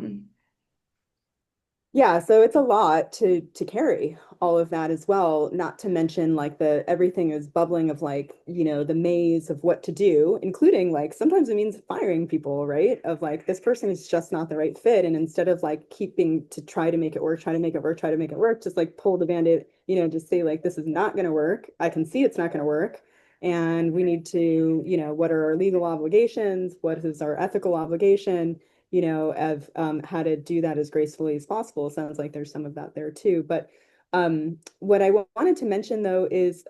Yeah, so it's a lot to carry all of that as well, not to mention like the everything is bubbling of like, the maze of what to do, including like sometimes it means firing people, right? Of like this person is just not the right fit. And instead of like keeping to try to make it work, try to make it work, try to make it work, just like pull the band-aid, just say like this is not gonna work. I can see it's not gonna work. And we need to, what are our legal obligations? What is our ethical obligation? Of how to do that as gracefully as possible. Sounds like there's some of that there too. But what I wanted to mention though is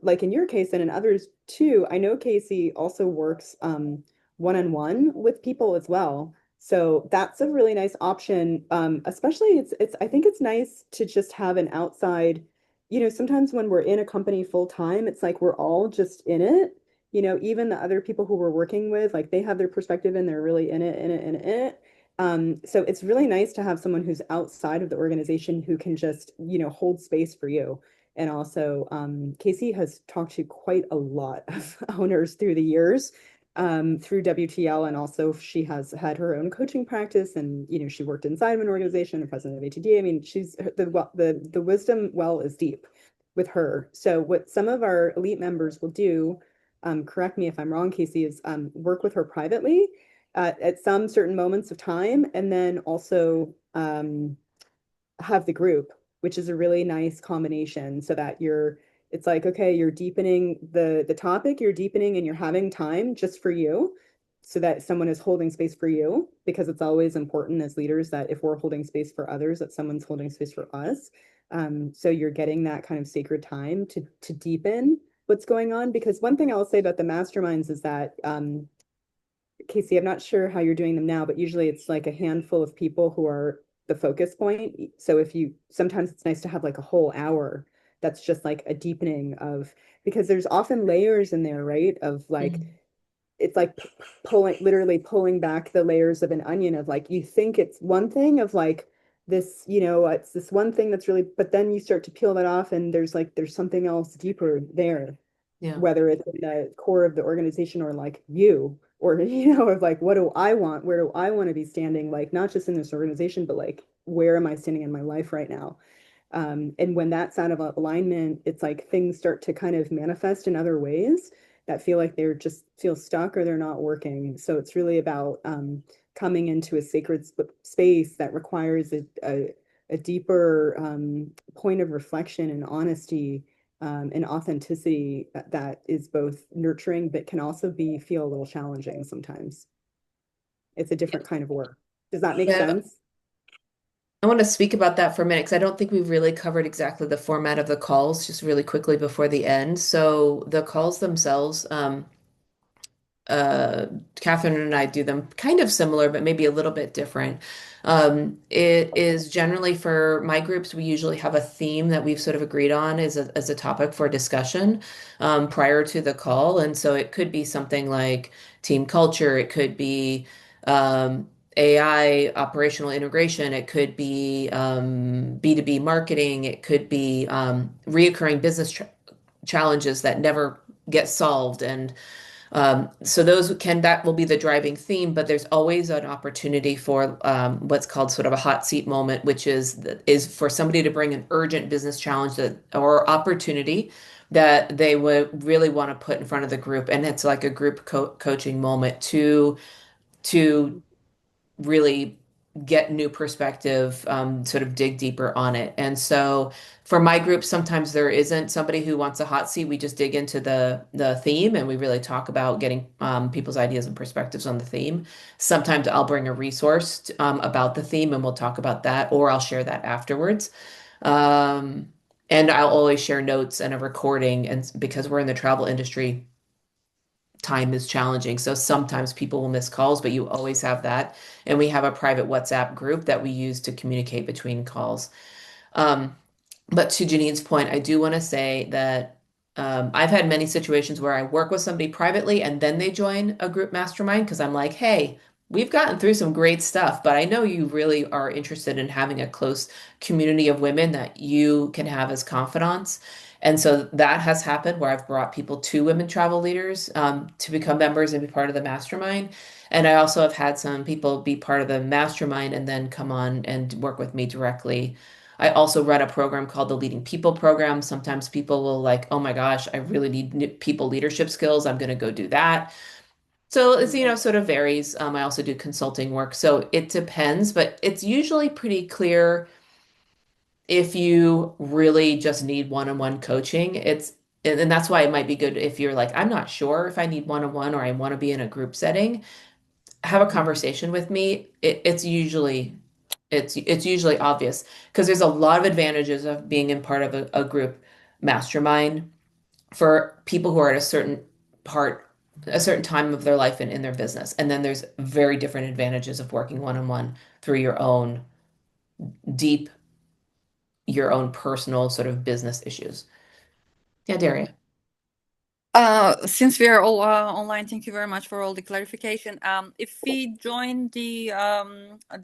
like in your case and in others too, I know Casey also works one-on-one with people as well. So that's a really nice option. Especially it's I think it's nice to just have an outside, sometimes when we're in a company full time, it's like we're all just in it, even the other people who we're working with, like they have their perspective and they're really in it, in it, in it. So it's really nice to have someone who's outside of the organization who can just, hold space for you. And also, Casey has talked to quite a lot of owners through the years, through WTL, and also she has had her own coaching practice, and she worked inside of an organization, the president of ATD. I mean, she's the wisdom well is deep with her. So what some of our elite members will do, correct me if I'm wrong, Casey, is work with her privately at some certain moments of time, and then also have the group, which is a really nice combination so that it's like, okay, you're deepening the topic, you're deepening and you're having time just for you so that someone is holding space for you, because it's always important as leaders that if we're holding space for others, that someone's holding space for us. So you're getting that kind of sacred time to deepen what's going on. Because one thing I'll say about the masterminds is that Casey, I'm not sure how you're doing them now, but usually it's like a handful of people who are the focus point. So sometimes it's nice to have like a whole hour that's just like a deepening of, because there's often layers in there, right? Of like, Mhm. it's like pulling, literally pulling back the layers of an onion of like, you think it's one thing of like this, it's this one thing that's really, but then you start to peel that off and there's something else deeper there, Yeah. whether it's in the core of the organization or like you, or, of like, what do I want? Where do I want to be standing? Like, not just in this organization, but like, where am I standing in my life right now? And when that's out of alignment, it's like things start to kind of manifest in other ways that feel like they're just feel stuck or they're not working. So it's really about coming into a sacred space that requires a deeper point of reflection and honesty and authenticity that is both nurturing but can also be feel a little challenging sometimes. It's a different kind of work. Does that make Yeah. sense? I want to speak about that for a minute because I don't think we've really covered exactly the format of the calls, just really quickly before the end. So the calls themselves, uh, Catherine and I do them kind of similar, but maybe a little bit different. It is generally for my groups, we usually have a theme that we've sort of agreed on as a topic for discussion prior to the call. And so it could be something like team culture, it could be AI operational integration, it could be B2B marketing, it could be reoccurring business challenges that never get solved. And so that will be the driving theme, but there's always an opportunity for what's called sort of a hot seat moment, which is for somebody to bring an urgent business challenge or opportunity that they would really want to put in front of the group, and it's like a group coaching moment to really get new perspective, sort of dig deeper on it. And so for my group, sometimes there isn't somebody who wants a hot seat. We just dig into the theme and we really talk about getting people's ideas and perspectives on the theme. Sometimes I'll bring a resource about the theme and we'll talk about that, or I'll share that afterwards. Um, and I'll always share notes and a recording. And because we're in the travel industry, time is challenging. So sometimes people will miss calls, but you always have that. And we have a private WhatsApp group that we use to communicate between calls. Um, but to Janine's point, I do want to say that I've had many situations where I work with somebody privately and then they join a group mastermind because I'm like, hey, we've gotten through some great stuff, but I know you really are interested in having a close community of women that you can have as confidants. And so that has happened where I've brought people to Women Travel Leaders to become members and be part of the mastermind. And I also have had some people be part of the mastermind and then come on and work with me directly. I also run a program called the Leading People program. Sometimes people will like, oh my gosh, I really need people leadership skills. I'm going to go do that. So it's, sort of varies. I also do consulting work. So it depends, but it's usually pretty clear if you really just need one-on-one coaching. And that's why it might be good if you're like, I'm not sure if I need one-on-one or I want to be in a group setting, have a conversation with me. It's usually obvious because there's a lot of advantages of being in part of a group mastermind for people who are at a certain time of their life and in their business. And then there's very different advantages of working one-on-one through deep, your own personal sort of business issues. Yeah, Daria. Since we are all online, thank you very much for all the clarification. If we join the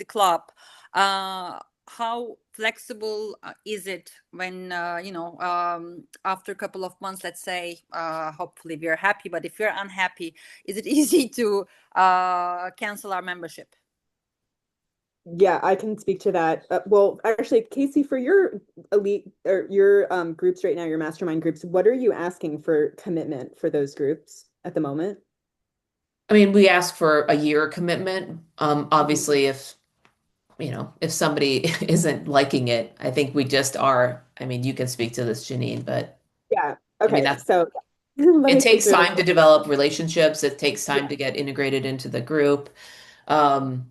club, how flexible is it when after a couple of months, let's say, hopefully we are happy, but if we're unhappy, is it easy to cancel our membership? Yeah, I can speak to that. Well, actually, Casey, for your elite or your groups right now, your mastermind groups, what are you asking for commitment for those groups at the moment? I mean, we ask for a year commitment. Mhm. Obviously, if somebody isn't liking it, I think we just are. I mean, you can speak to this, Jennine, but Yeah. I mean, Okay. So let it me speak takes to it. time to develop relationships. It takes time Yeah. to get integrated into the group. Um,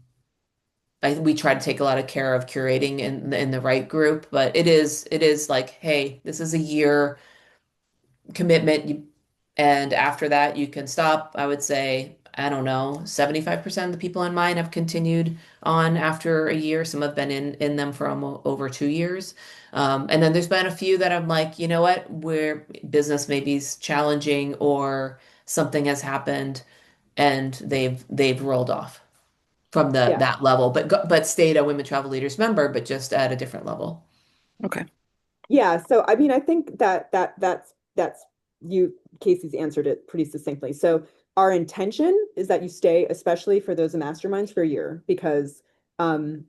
we try to take a lot of care of curating in the right group, but it is like, hey, this is a year commitment, and after that you can stop. I would say I don't know, 75% of the people in mine have continued on after a year. Some have been in them for almost over 2 years. And then there's been a few that I'm like, you know what, where business maybe is challenging or something has happened and they've rolled off from Yeah. that level, but stayed a Women Travel Leaders member, but just at a different level. Okay. Yeah, so I mean, I think that's you, Casey's answered it pretty succinctly. So our intention is that you stay, especially for those masterminds, for a year, because um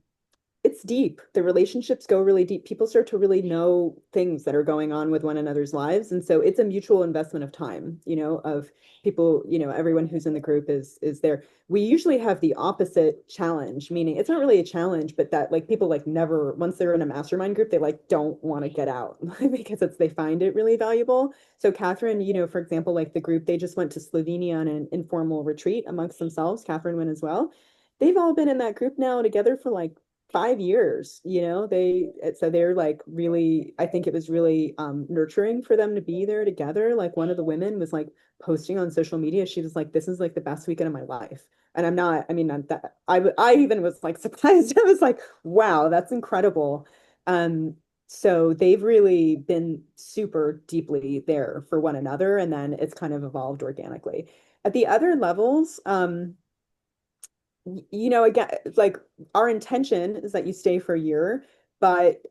it's deep. The relationships go really deep. People start to really know things that are going on with one another's lives. And so it's a mutual investment of time, of people, everyone who's in the group is there. We usually have the opposite challenge, meaning it's not really a challenge, but that like people like never, once they're in a mastermind group, they like don't want to get out because they find it really valuable. So Catherine, for example, like the group, they just went to Slovenia on an informal retreat amongst themselves. Catherine went as well. They've all been in that group now together for like 5 years. So they're like really, I think it was really nurturing for them to be there together. Like one of the women was like posting on social media, she was like, this is like the best weekend of my life. And I mean, I even was like surprised. I was like, wow, that's incredible. So they've really been super deeply there for one another, and then it's kind of evolved organically. At the other levels, again, like our intention is that you stay for a year, but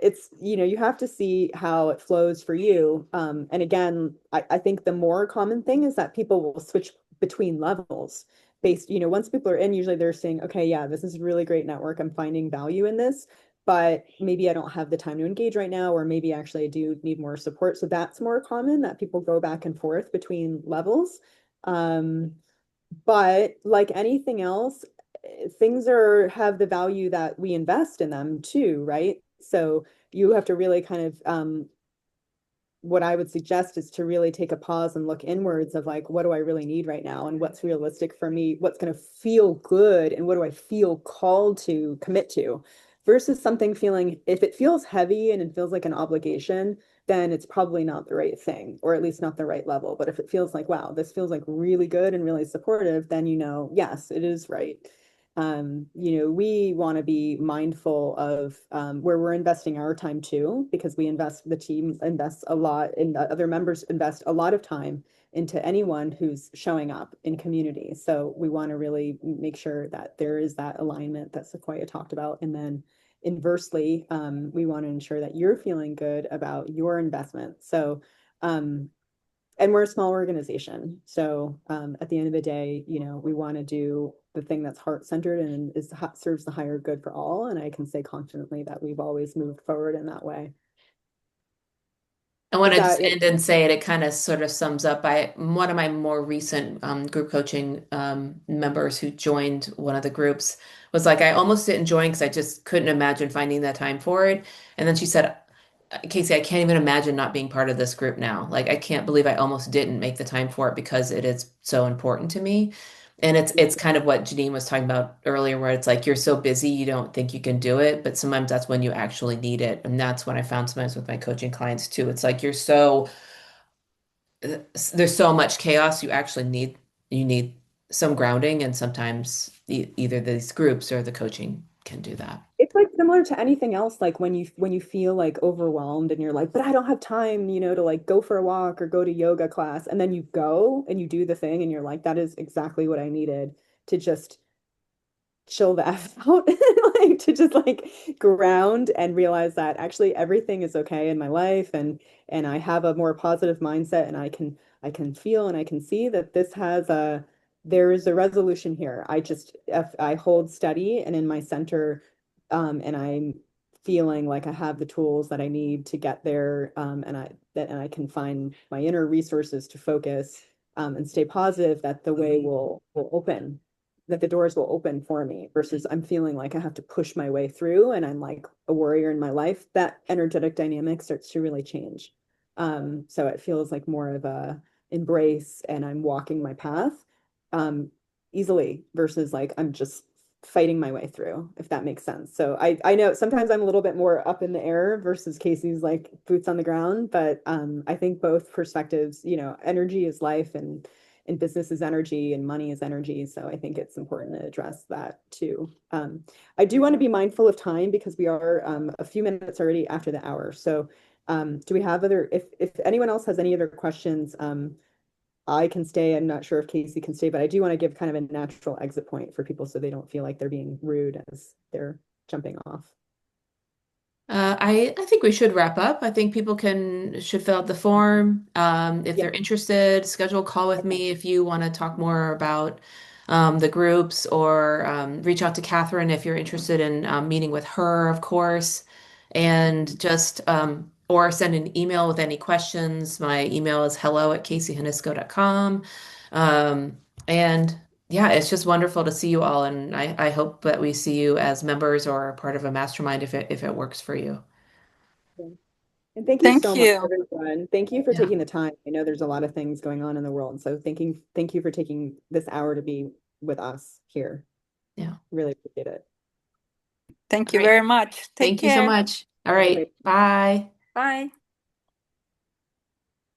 it's, you have to see how it flows for you. And again, I think the more common thing is that people will switch between levels based, once people are in, usually they're saying, okay, yeah, this is really great network. I'm finding value in this, but maybe I don't have the time to engage right now, or maybe actually I do need more support. So that's more common that people go back and forth between levels. Um, but like anything else, things have the value that we invest in them too, right? So you have to really kind of what I would suggest is to really take a pause and look inwards of like, what do I really need right now? And what's realistic for me? What's going to feel good? And what do I feel called to commit to? Versus something feeling, if it feels heavy and it feels like an obligation, then it's probably not the right thing, or at least not the right level. But if it feels like, wow, this feels like really good and really supportive, then yes, it is right. We want to be mindful of where we're investing our time too, because the team invests a lot, and the other members invest a lot of time into anyone who's showing up in community. So we want to really make sure that there is that alignment that Sequoia talked about. And then inversely, we want to ensure that you're feeling good about your investment. So and we're a small organization. So at the end of the day, we want to do the thing that's heart-centered and serves the higher good for all. And I can say confidently that we've always moved forward in that way. I want Is to just that it? end and say it kind of sort of sums up. One of my more recent group coaching members who joined one of the groups was like, I almost didn't join because I just couldn't imagine finding that time for it. And then she said, Casey, I can't even imagine not being part of this group now. Like, I can't believe I almost didn't make the time for it because it is so important to me. And it's kind of what Jennine was talking about earlier, where it's like you're so busy you don't think you can do it, but sometimes that's when you actually need it. And that's what I found sometimes with my coaching clients too. It's like there's so much chaos, you need some grounding, and sometimes either these groups or the coaching can do that. It's like similar to anything else, like when you feel like overwhelmed and you're like, but I don't have time, to like go for a walk or go to yoga class. And then you go and you do the thing and you're like, that is exactly what I needed to just chill the F out, like to just like ground and realize that actually everything is okay in my life, and I have a more positive mindset, and I can feel and I can see that there is a resolution here. If I hold steady and in my center, and I'm feeling like I have the tools that I need to get there, and I can find my inner resources to focus, and stay positive, that the way will open, that the doors will open for me, versus I'm feeling like I have to push my way through and I'm like a warrior in my life. That energetic dynamic starts to really change. So it feels like more of a embrace, and I'm walking my path um, easily, versus like I'm just fighting my way through, if that makes sense. So I know sometimes I'm a little bit more up in the air versus Casey's like boots on the ground, but I think both perspectives, energy is life, and and business is energy and money is energy. So I think it's important to address that too. I do want to be mindful of time because we are a few minutes already after the hour. So do we have if anyone else has any other questions, I can stay. I'm not sure if Casey can stay, but I do want to give kind of a natural exit point for people so they don't feel like they're being rude as they're jumping off. I think we should wrap up. I think people should fill out the form. If Yeah. they're interested, schedule a call with me if you want to talk more about the groups, or reach out to Catherine if you're interested in meeting with her, of course, and just or send an email with any questions. My email is hello@caseyhanisko.com. Um, and yeah, it's just wonderful to see you all, and I hope that we see you as members or part of a mastermind if it works for you. And thank you Thank so much, you. everyone. Thank you for Yeah, taking the time. I know there's a lot of things going on in the world. So thank you for taking this hour to be with us here. yeah. Really appreciate it. Thank All you right. very much. Take Thank you so care. much. All right. Bye. Bye.